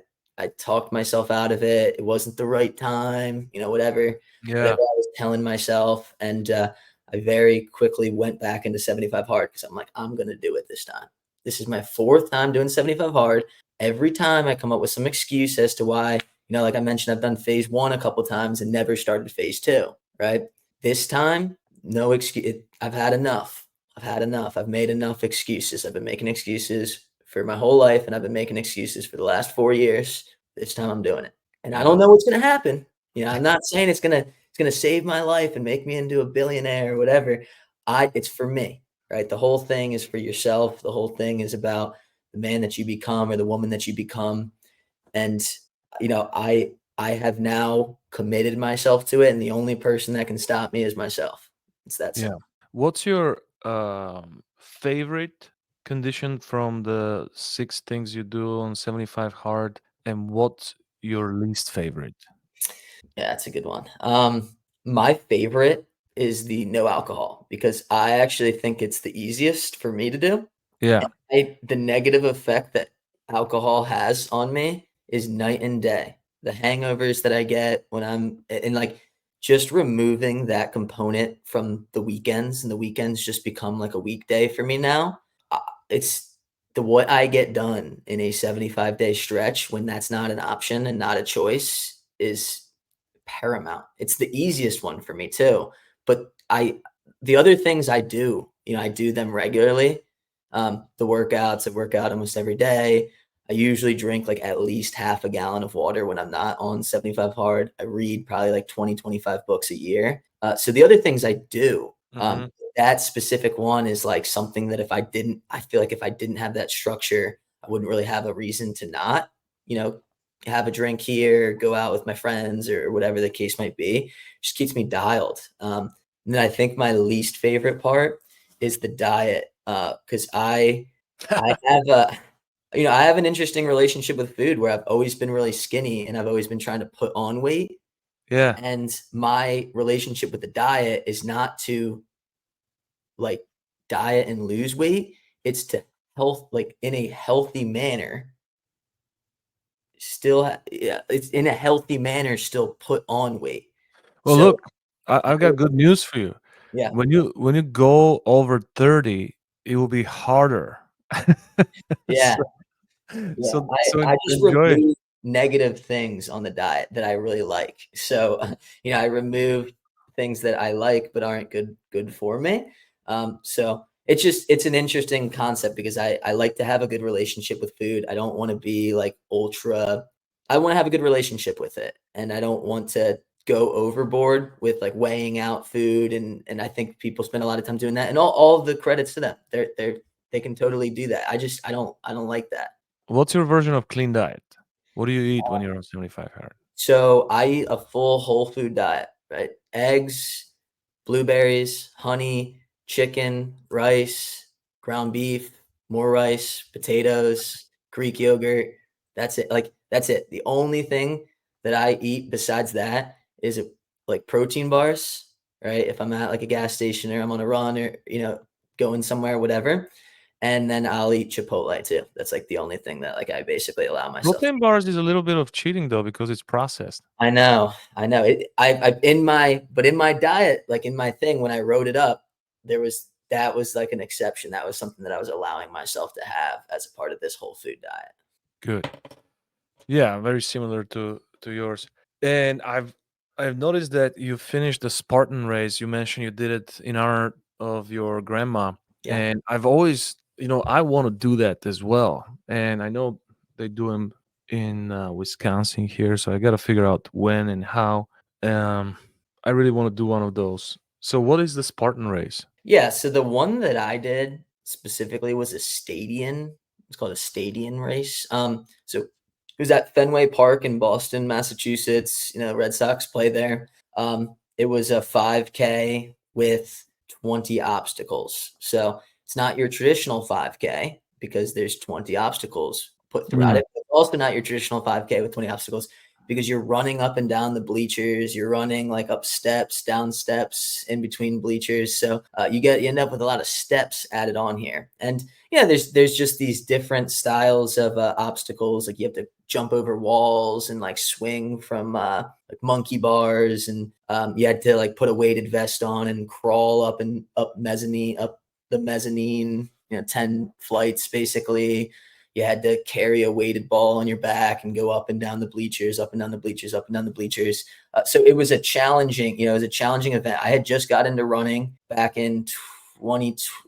talked myself out of it. It wasn't the right time, whatever yeah. I was telling myself. And I very quickly went back into 75 hard because I'm like, I'm gonna do it this time. This is my fourth time doing 75 hard. Every time I come up with some excuse as to why, like I mentioned, I've done phase one a couple times and never started phase two, right? This time, no excuse. I've had enough. I've had enough. I've made enough excuses. I've been making excuses for my whole life, and I've been making excuses for the last 4 years. This time I'm doing it. And I don't Yeah. know what's gonna happen. I'm not saying it's gonna save my life and make me into a billionaire or whatever. It's for me, right? The whole thing is for yourself. The whole thing is about the man that you become or the woman that you become. And I have now committed myself to it, and the only person that can stop me is myself. It's that Yeah. simple. What's your favorite condition from the 6 things you do on 75 hard, and what's your least favorite? Yeah, that's a good one. My favorite. is the no alcohol, because I actually think it's the easiest for me to do. Yeah. The negative effect that alcohol has on me is night and day. The hangovers that I get when I'm and like just removing that component from the weekends, and the weekends just become like a weekday for me now. It's the what I get done in a 75-day stretch when that's not an option and not a choice is paramount. It's the easiest one for me too. But the other things I do, I do them regularly. The workouts, I work out almost every day. I usually drink like at least half a gallon of water when I'm not on 75 hard. I read probably like 20, 25 books a year. So the other things I do, Hmm. that specific one is like something that I feel like if I didn't have that structure, I wouldn't really have a reason to not, you know, have a drink here, go out with my friends or whatever the case might be. Just keeps me dialed. And then I think my least favorite part is the diet, because I have a I have an interesting relationship with food where I've always been really skinny and I've always been trying to put on weight. Yeah. And my relationship with the diet is not to like diet and lose weight. It's to health, like in a healthy manner, yeah, it's in a healthy manner, still put on weight. Well, So look, I've got good news for you. yeah, When you go over 30, it will be harder. yeah. So, Yeah, so I just enjoy. remove negative things on the diet that I really like. So, I remove things that I like but aren't good for me. So it's an interesting concept because I like to have a good relationship with food. I don't want to be like ultra. I want to have a good relationship with it, and I don't want to go overboard with like weighing out food. And I think people spend a lot of time doing that, and all of the credits to them. They can totally do that. I don't like that. What's your version of clean diet? What do you eat when you're on 75 hard? So I eat a full whole food diet, right? Eggs, blueberries, honey, chicken, rice, ground beef, more rice, potatoes, Greek yogurt. That's it. Like that's it. The only thing that I eat besides that is like protein bars, right? If I'm at like a gas station or I'm on a run or going somewhere, whatever. And then I'll eat Chipotle too. That's like the only thing that like I basically allow myself. Protein bars is a little bit of cheating though because it's processed. I know. In my diet, like in my thing, when I wrote it up, that was like an exception. That was something that I was allowing myself to have as a part of this whole food diet. Good. Yeah, very similar to yours. And I've noticed that you finished the Spartan race. You mentioned you did it in honor of your grandma. Yeah. And I've always, I want to do that as well. And I know they do them in Wisconsin here, so I got to figure out when and how. Um, I really want to do one of those. So, what is the Spartan race? Yeah, so the one that I did specifically was a stadium. It's called a stadium race. So it was at Fenway Park in Boston, Massachusetts. Red Sox play there. It was a 5K with 20 obstacles. So it's not your traditional 5K because there's 20 obstacles put throughout Mm. it. But it's also not your traditional 5K with 20 obstacles because you're running up and down the bleachers, you're running like up steps, down steps, in between bleachers. So you end up with a lot of steps added on here. And yeah, there's just these different styles of obstacles. Like you have to jump over walls and like swing from like monkey bars, and you had to like put a weighted vest on and crawl up the mezzanine, 10 flights basically. You had to carry a weighted ball on your back and go up and down the bleachers, up and down the bleachers, up and down the bleachers. So it was a challenging, event. I had just got into running back in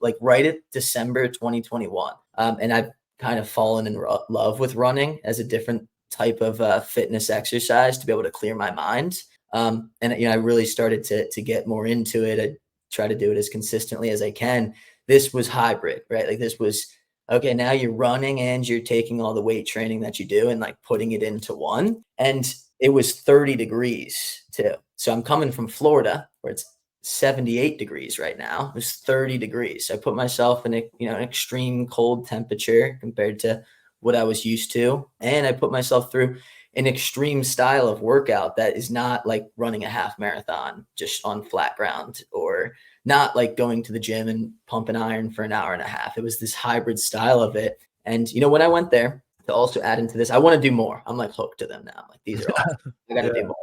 like right at December 2021. And I've kind of fallen in love with running as a different type of fitness exercise to be able to clear my mind. And I really started to get more into it. I try to do it as consistently as I can. This was hybrid, right? Like this was okay, now you're running and you're taking all the weight training that you do and like putting it into one. And it was 30 degrees too. So I'm coming from Florida where it's 78 degrees right now. It was 30 degrees. So I put myself in an extreme cold temperature compared to what I was used to. And I put myself through an extreme style of workout that is not like running a half marathon just on flat ground, or not like going to the gym and pumping iron for an hour and a half. It was this hybrid style of it. And, when I went there, to also add into this, I want to do more. I'm like hooked to them now. I'm like, these are awesome. I got to do Yeah. more.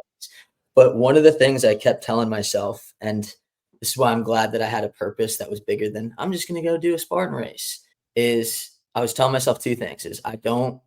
But one of the things I kept telling myself, and this is why I'm glad that I had a purpose that was bigger than I'm just going to go do a Spartan race, is I was telling myself two things: is I don't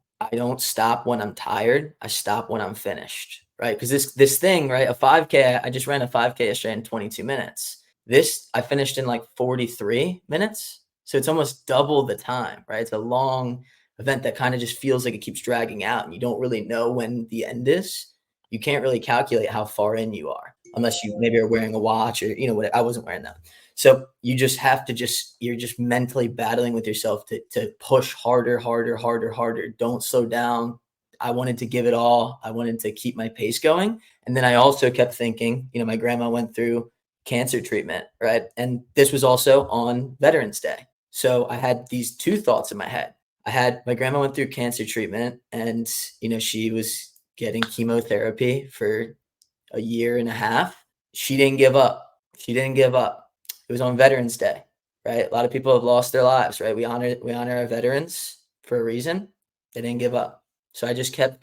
stop when I'm tired. I stop when I'm finished, right? Because this thing, right? A 5K, I just ran a 5K yesterday in 22 minutes. This I finished in like 43 minutes. So it's almost double the time, right? It's a long event that kind of just feels like it keeps dragging out, and you don't really know when the end is. You can't really calculate how far in you are unless you maybe are wearing a watch, or what. I wasn't wearing that. So you just have to you're just mentally battling with yourself to push harder, harder, harder, harder. Don't slow down. I wanted to give it all. I wanted to keep my pace going. And then I also kept thinking, my grandma went through cancer treatment, right? And this was also on Veterans Day. So I had these two thoughts in my head. I had my grandma went through cancer treatment, and, she was getting chemotherapy for a year and a half. She didn't give up. She didn't give up. It was on Veterans Day, right? A lot of people have lost their lives, right? We honor our veterans for a reason. They didn't give up. So I just kept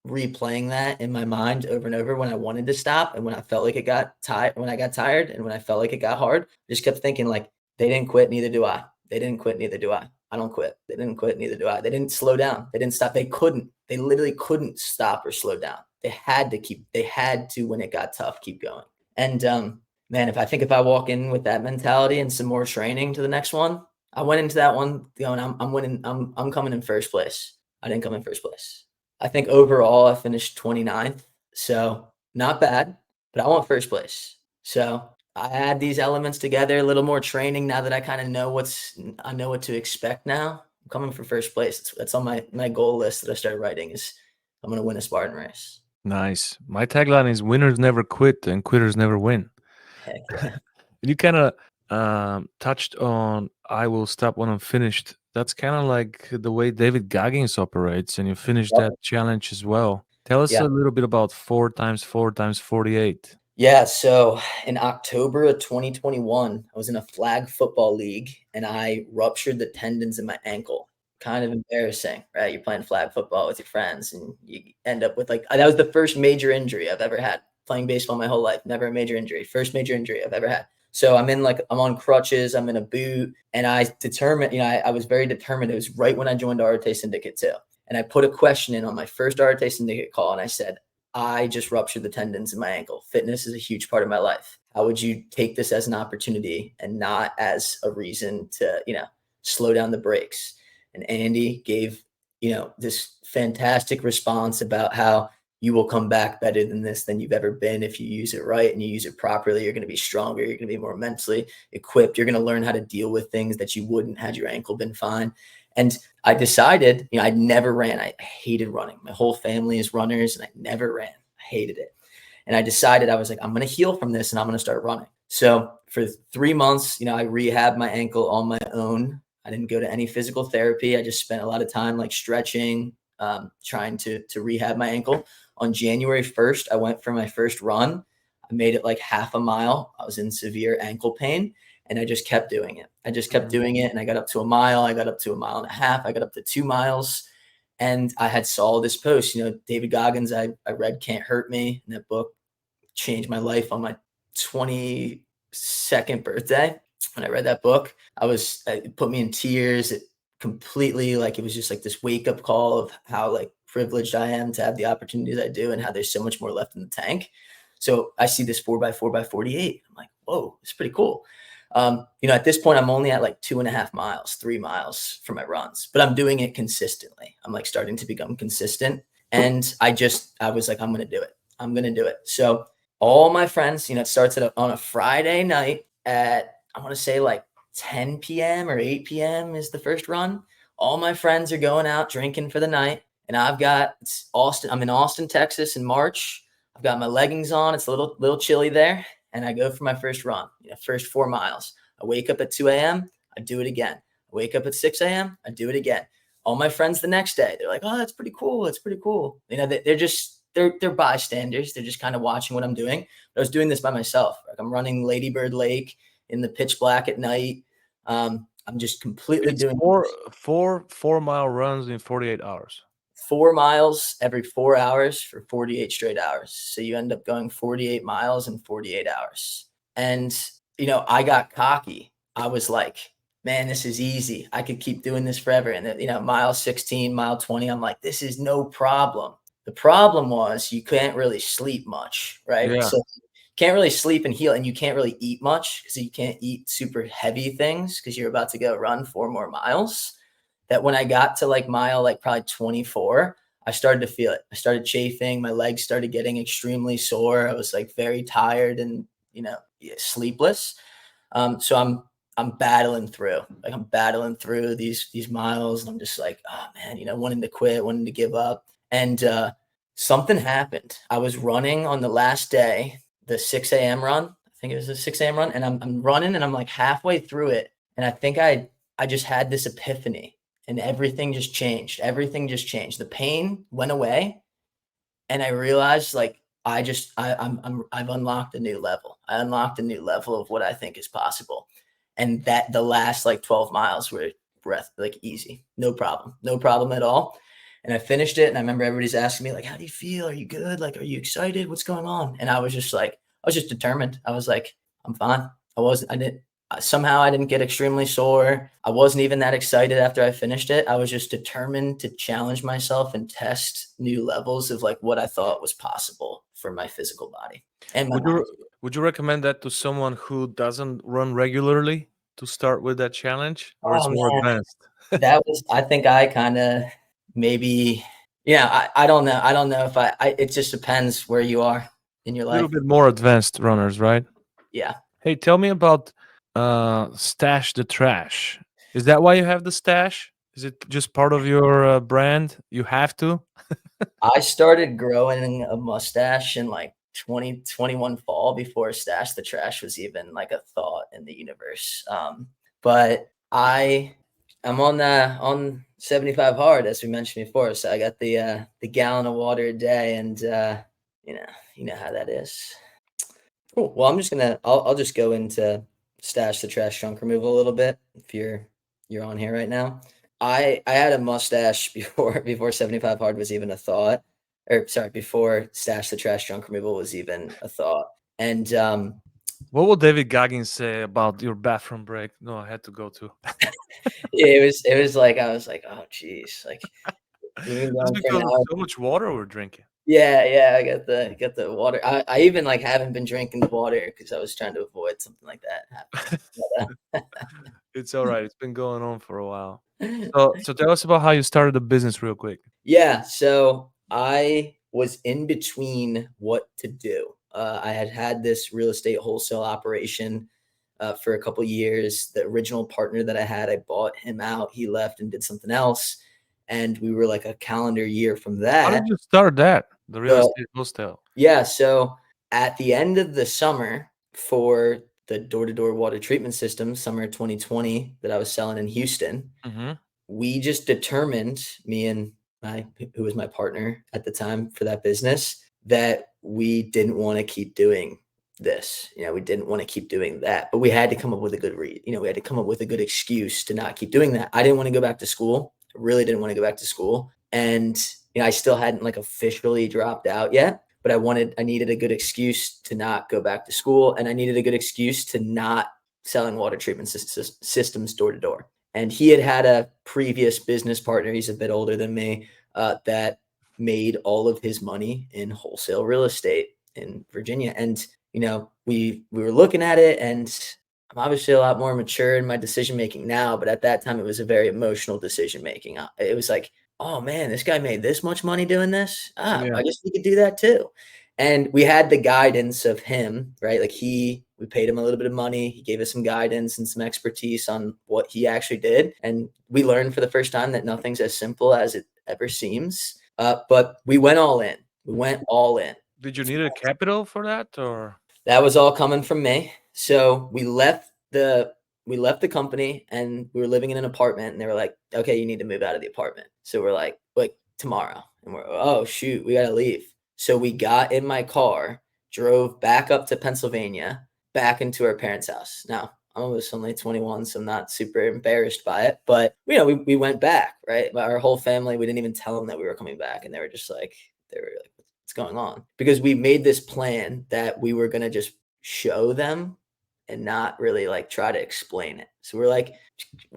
replaying that in my mind over and over when I wanted to stop, and when I felt like it got tired, when I got tired, and when I felt like it got hard. I just kept thinking, like, they didn't quit, neither do I. They didn't quit, neither do I. I don't quit. They didn't quit, neither do I. They didn't slow down. They didn't stop. They couldn't. They literally couldn't stop or slow down. They had to, when it got tough, keep going. And man, if I walk in with that mentality and some more training to the next one, I went into that one going, I'm winning. I'm coming in first place. I didn't come in first place. I think overall I finished 29th. So not bad, but I want first place. So I add these elements together, a little more training now that I kind of know I know what to expect now. I'm coming for first place. That's on my goal list that I started writing, is I'm going to win a Spartan race. Nice. My tagline is winners never quit and quitters never win. Heck yeah. You kind of touched on I will stop when I'm finished. That's kind of like the way David Goggins operates, and you finished Yep. that challenge as well. Tell us Yeah. a little bit about 4x4x48. Yeah. So in October of 2021, I was in a flag football league, and I ruptured the tendons in my ankle. Kind of embarrassing, right? You're playing flag football with your friends, and you end up with that was the first major injury I've ever had playing baseball my whole life. Never a major injury. First major injury I've ever had. So I'm on crutches, I'm in a boot, and I determined, I was very determined. It was right when I joined RTA Syndicate too. And I put a question in on my first RTA Syndicate call, and I said, I just ruptured the tendons in my ankle. Fitness is a huge part of my life. How would you take this as an opportunity and not as a reason to, slow down the brakes? And Andy gave, this fantastic response about how you will come back better than you've ever been if you use it right and you use it properly. You're going to be stronger. You're going to be more mentally equipped. You're going to learn how to deal with things that you wouldn't had your ankle been fine. And I decided, I never ran. I hated running. My whole family is runners, and I never ran. I hated it. And I decided, I was like, I'm going to heal from this, and I'm going to start running. So for 3 months, I rehabbed my ankle on my own. I didn't go to any physical therapy. I just spent a lot of time like stretching, trying to rehab my ankle. On January 1st, I went for my first run. I made it like half a mile. I was in severe ankle pain, and I just kept doing it. I just kept doing it, and I got up to a mile. I got up to a mile and a half. I got up to 2 miles, and I had saw this post. David Goggins, I read Can't Hurt Me, and that book changed my life on my 22nd birthday. When I read that book, it put me in tears. It completely, it was just like this wake up call of how privileged I am to have the opportunities I do, and how there's so much more left in the tank. So I see this 4x4x48. I'm like, whoa, it's pretty cool. At this point, I'm only at 2.5 miles, 3 miles for my runs, but I'm doing it consistently. I'm starting to become consistent. And I was like, I'm going to do it. I'm going to do it. So all my friends, it starts on a Friday night at, I want to say 10 p.m. or 8 p.m. is the first run. All my friends are going out drinking for the night. And it's Austin. I'm in Austin, Texas in March. I've got my leggings on. It's a little chilly there. And I go for my first run, first 4 miles. I wake up at 2 a.m. I do it again. I wake up at 6 a.m. I do it again. all my friends the next day, they're like, oh, that's pretty cool. That's pretty cool. You know, they're bystanders. They're just kind of watching what I'm doing. But I was doing this by myself. Like I'm running Ladybird Lake in the pitch black at night. I'm just completely It's doing four-mile runs in 48 hours. 4 miles every 4 hours for 48 straight hours. So you end up going 48 miles in 48 hours. And, you know, I got cocky. I was like, man, this is easy. I could keep doing this forever. And, you know, mile 16, mile 20, I'm like, this is no problem. The problem was you can't really sleep much, right? Yeah. So you can't really sleep and heal, and you can't really eat much because you can't eat super heavy things because you're about to go run 4 more miles. That when I got to like mile, like probably 24, I started to feel it. I started chafing. My legs started getting extremely sore. I was like very tired and, you know, sleepless. So I'm battling through. Like I'm battling through these miles, and I'm just like, oh man, you know, wanting to quit, wanting to give up. And something happened. I was running on the last day, the 6 a.m. run. I think it was a 6 a.m. run, and I'm running, and I'm like halfway through it, and I think I just had this epiphany, and everything just changed. Everything just changed. The pain went away, and I realized like I've unlocked a new level. I unlocked a new level of what I think is possible. And that the last like 12 miles were like easy, no problem at all. And I finished it, and I remember everybody's asking me like, how do you feel? Are you good? Like, are you excited? What's going on? And I was just like, I was just determined. I was like, I'm fine. Somehow I didn't get extremely sore. I wasn't even that excited after I finished it. I was just determined to challenge myself and test new levels of like what I thought was possible for my physical body and my mind. Would you recommend that to someone who doesn't run regularly to start with that challenge, or it's Oh more man, advanced? I think I kind of maybe, yeah, I don't know. I don't know if it just depends where you are in your A little life. bit more advanced runners, right? Yeah. Hey, tell me about Stache the Trash. Is that why you have the stash? Is it just part of your brand? You have to? I started growing a mustache in like 2021 fall before Stash the Trash was even like a thought in the universe. But I'm on 75 hard, as we mentioned before. So I got the gallon of water a day, and you know how that is. Cool. Well, I'll just go into Stash the Trash junk removal a little bit if you're on here right now. I had a mustache before 75 hard was even a thought. Or sorry, before Stash the Trash junk removal was even a thought. And What will David Goggins say about your bathroom break? No, I had to go to. it was like I was like, oh geez, like we've been That's going for an because of hour. so much water we're drinking. Yeah, I got the water. I even like haven't been drinking the water because I was trying to avoid something like that happening. It's all right. It's been going on for a while. But, So tell us about how you started the business real quick. yeah, so I was in between what to do. I had this real estate wholesale operation for a couple years. The original partner that I had, I bought him out. He left and did something else, and we were like a calendar year from How did that. you start that? The real So estate hostel. yeah, so at the end of the summer for the door-to-door water treatment system, summer 2020 that I was selling in Houston, Mm-hmm. we just determined, me and who was my partner at the time for that business, that we didn't want to keep doing this. You know, we didn't want to keep doing that, but we had to come up with a good we had to come up with a good excuse to not keep doing that. I didn't want to go back to school. I really didn't want to go back to school. And, you know, I still hadn't like officially dropped out yet, but I needed a good excuse to not go back to school. And I needed a good excuse to not selling water treatment systems door to door. And he had a previous business partner. He's a bit older than me, that made all of his money in wholesale real estate in Virginia. And, you know, we were looking at it, and I'm obviously a lot more mature in my decision making now, but at that time it was a very emotional decision making. It was like, oh man, this guy made this much money doing this. Yeah. I guess we could do that too. And we had the guidance of him, right? Like we paid him a little bit of money. He gave us some guidance and some expertise on what he actually did. And we learned for the first time that nothing's as simple as it ever seems. But we went all in. We went all in. Did you need a capital for that, or? That was all coming from me. So we left the we left the company and we were living in an apartment, and they were like, okay, you need to move out of the apartment. So we're like tomorrow. And we're, oh shoot, we got to leave. So we got in my car, drove back up to Pennsylvania, back into our parents' house. Now, I was only 21, so I'm not super embarrassed by it. But, we went back, right? Our whole family, we didn't even tell them that we were coming back. And they were like, what's going on? Because we made this plan that we were going to just show them and not really like try to explain it. So we're like,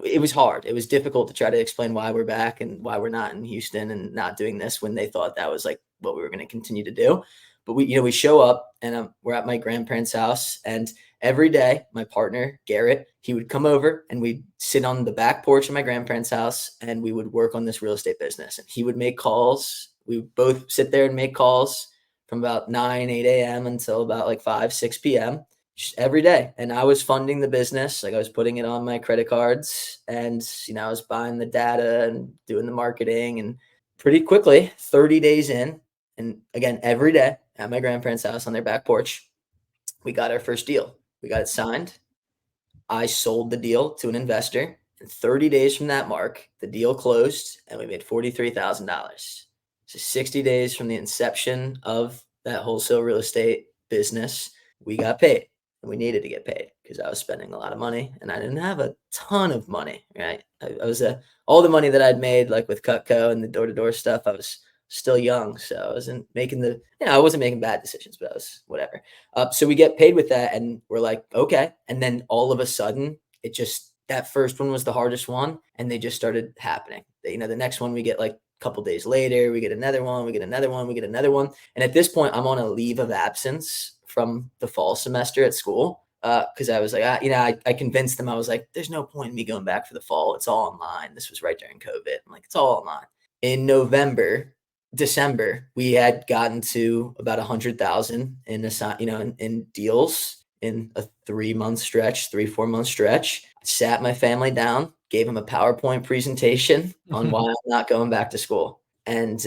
it was hard. It was difficult to try to explain why we're back and why we're not in Houston and not doing this when they thought that was like what we were going to continue to do. But we show up and we're at my grandparents' house, and every day my partner, Garrett, he would come over and we'd sit on the back porch of my grandparents' house and we would work on this real estate business. And he would make calls. We would both sit there and make calls from about 8 a.m. until about like 5, 6 p.m. just every day. And I was funding the business. Like I was putting it on my credit cards and, I was buying the data and doing the marketing, and pretty quickly, 30 days in, and again, every day at my grandparents' house on their back porch, we got our first deal. We got it signed. I sold the deal to an investor. And 30 days from that mark, the deal closed and we made $43,000. So 60 days from the inception of that wholesale real estate business, we got paid. And we needed to get paid because I was spending a lot of money and I didn't have a ton of money, right? I was all the money that I'd made, like with Cutco and the door-to-door stuff, I was still young. So I wasn't making I wasn't making bad decisions, but I was whatever. So we get paid with that and we're like, okay. And then all of a sudden that first one was the hardest one. And they just started happening. The next one we get like a couple days later, we get another one, we get another one, we get another one. And at this point I'm on a leave of absence from the fall semester at school. Cause I was like, I convinced them. I was like, there's no point in me going back for the fall. It's all online. This was right during COVID. I'm like, it's all online. In December, we had gotten to about 100,000 in deals in a 3-month stretch, 4 month stretch. I sat my family down, gave them a PowerPoint presentation on why I'm not going back to school. And,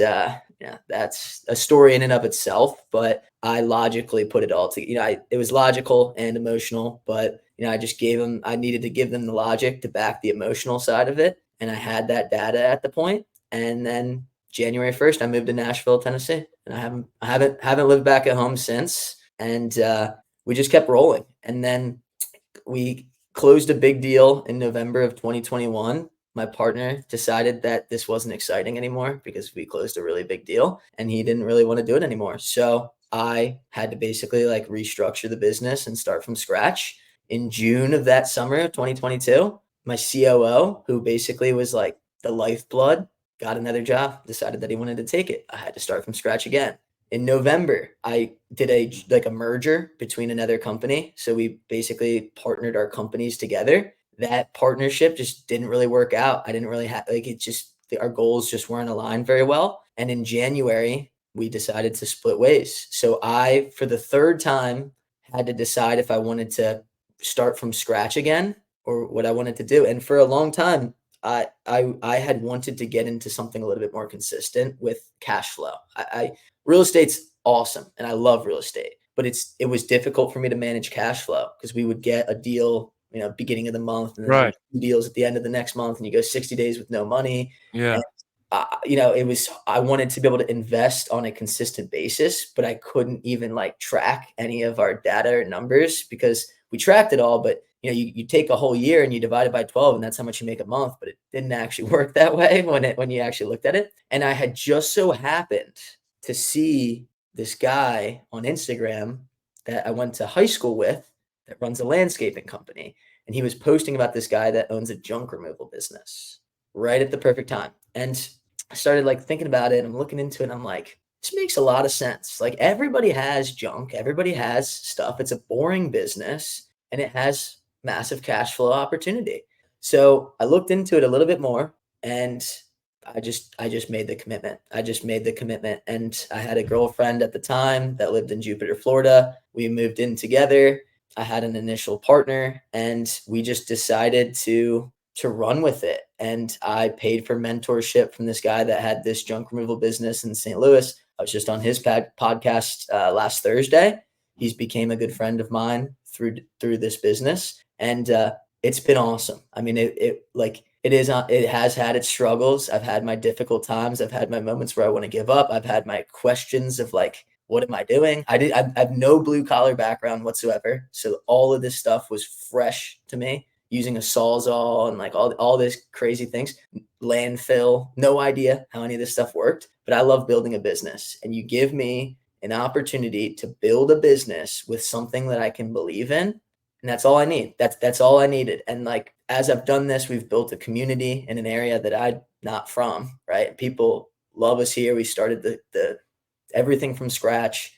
that's a story in and of itself, but I logically put it all together. It was logical and emotional, but, I needed to give them the logic to back the emotional side of it. And I had that data at the point. And then January 1st, I moved to Nashville, Tennessee, and I haven't lived back at home since. And we just kept rolling. And then we closed a big deal in November of 2021. My partner decided that this wasn't exciting anymore because we closed a really big deal and he didn't really want to do it anymore. So I had to basically like restructure the business and start from scratch. In June of that summer of 2022, my COO, who basically was like the lifeblood, got another job, decided that he wanted to take it. I had to start from scratch again. In November, I did a merger between another company. So we basically partnered our companies together. That partnership just didn't really work out. I didn't really have our goals just weren't aligned very well. And in January, we decided to split ways. So I, for the third time, had to decide if I wanted to start from scratch again or what I wanted to do. And for a long time, I had wanted to get into something a little bit more consistent with cash flow. Real estate's awesome and I love real estate, but it was difficult for me to manage cash flow because we would get a deal, beginning of the month, and then Right. 2 deals at the end of the next month, and you go 60 days with no money. Yeah. And, I wanted to be able to invest on a consistent basis, but I couldn't even like track any of our data or numbers because we tracked it all, but you take a whole year and you divide it by 12 and that's how much you make a month, but it didn't actually work that way when you actually looked at it. And I had just so happened to see this guy on Instagram that I went to high school with that runs a landscaping company. And he was posting about this guy that owns a junk removal business right at the perfect time. And I started like thinking about it and I'm looking into it and I'm like, this makes a lot of sense. Like everybody has junk, everybody has stuff. It's a boring business and it has massive cash flow opportunity. So I looked into it a little bit more and I just made the commitment. And I had a girlfriend at the time that lived in Jupiter, Florida. We moved in together. I had an initial partner and we just decided to run with it. And I paid for mentorship from this guy that had this junk removal business in St. Louis. I was just on his podcast last Thursday. He's became a good friend of mine through this business. And It's been awesome. I mean, it has had its struggles. I've had my difficult times. I've had my moments where I want to give up. I've had my questions of like, what am I doing? I have no blue collar background whatsoever. So all of this stuff was fresh to me, using a Sawzall and like all this crazy things, landfill, no idea how any of this stuff worked, but I love building a business. And you give me an opportunity to build a business with something that I can believe in, and that's all I need. That's all I needed. And like as I've done this, we've built a community in an area that I'm not from, right? People love us here. We started the everything from scratch,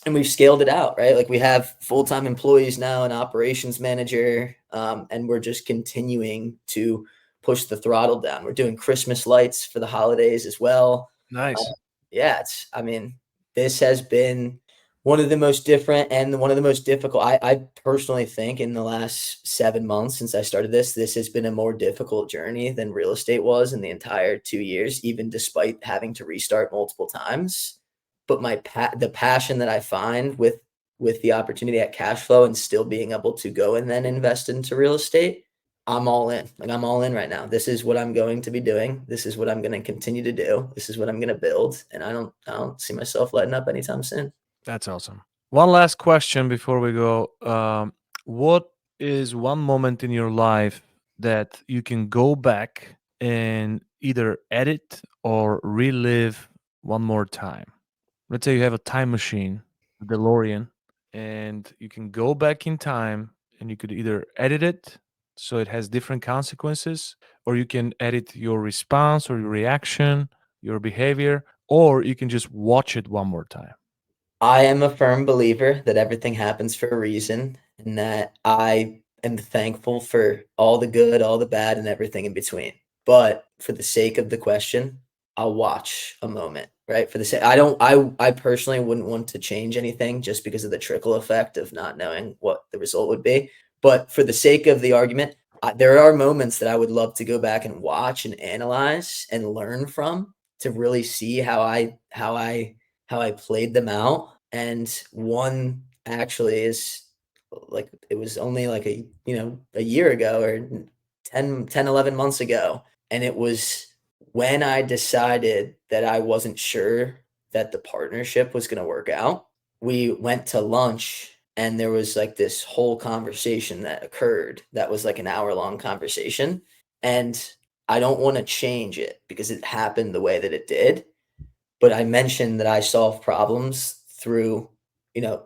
and we've scaled it out, right? Like we have full-time employees now, an operations manager, and we're just continuing to push the throttle down. We're doing Christmas lights for the holidays as well. Nice. Yeah, I mean, this has been one of the most different and one of the most difficult. I personally think in the last 7 months since I started this has been a more difficult journey than real estate was in the entire 2 years, even despite having to restart multiple times. But the passion that I find with the opportunity at cash flow and still being able to go and then invest into real estate, I'm all in. Like I'm all in right now. This is what I'm going to be doing. This is what I'm going to continue to do. This is what I'm going to build, and I don't see myself letting up anytime soon. That's awesome. One last question before we go. What is one moment in your life that you can go back and either edit or relive one more time? Let's say you have a time machine, a DeLorean, and you can go back in time and you could either edit it so it has different consequences, or you can edit your response or your reaction, your behavior, or you can just watch it one more time. I am a firm believer that everything happens for a reason, and that I am thankful for all the good, all the bad, and everything in between. But for the sake of the question, I'll watch a moment, right? For the sake, I personally wouldn't want to change anything just because of the trickle effect of not knowing what the result would be. But for the sake of the argument, there are moments that I would love to go back and watch and analyze and learn from to really see how I played them out. And one actually is like it was only like a year ago or 11 months ago. And it was when I decided that I wasn't sure that the partnership was going to work out. We went to lunch and there was like this whole conversation that occurred that was like an hour long conversation. And I don't want to change it because it happened the way that it did, but I mentioned that I solve problems through,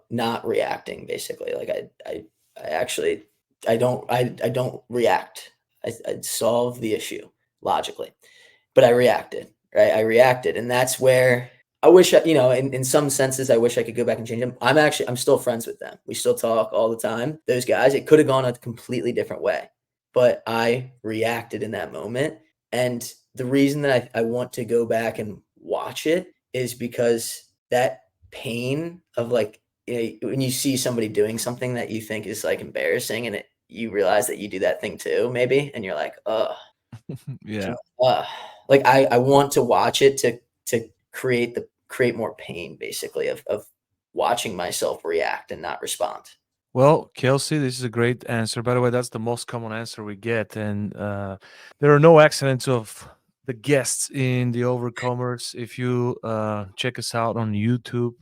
not reacting basically. Like I actually, I don't react. I solve the issue logically, but I reacted, right? I reacted. And that's where I wish, in some senses, I wish I could go back and change them. I'm still friends with them. We still talk all the time. Those guys, it could have gone a completely different way, but I reacted in that moment. And the reason that I want to go back and watch it is because that pain of like, when you see somebody doing something that you think is like embarrassing and you realize that you do that thing too, maybe, and you're like, oh, Yeah. like I want to watch it to create more pain basically of watching myself react and not respond. Well, Kelsey, this is a great answer. By the way, that's the most common answer we get. And there are no accidents of the guests in the Overcomers. If you check us out on YouTube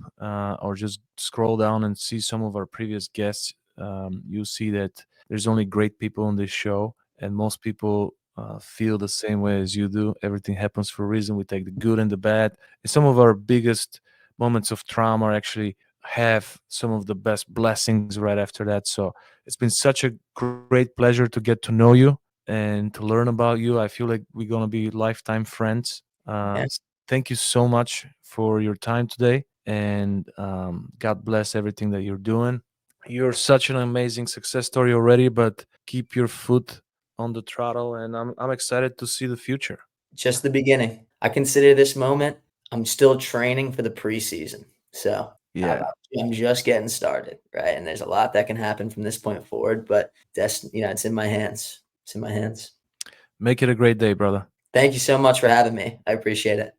or just scroll down and see some of our previous guests, you'll see that there's only great people on this show. And most people feel the same way as you do. Everything happens for a reason. We take the good and the bad. And some of our biggest moments of trauma are actually have some of the best blessings right after that. So it's been such a great pleasure to get to know you and to learn about you. I feel like we're going to be lifetime friends. Yeah. Thank you so much for your time today. And God bless everything that you're doing. You're such an amazing success story already, but keep your foot on the throttle. And I'm excited to see the future. Just the beginning. I consider this moment, I'm still training for the preseason. So I'm, Yeah. I'm just getting started, right? And there's a lot that can happen from this point forward, but it's in my hands. It's in my hands. Make it a great day, brother. Thank you so much for having me. I appreciate it.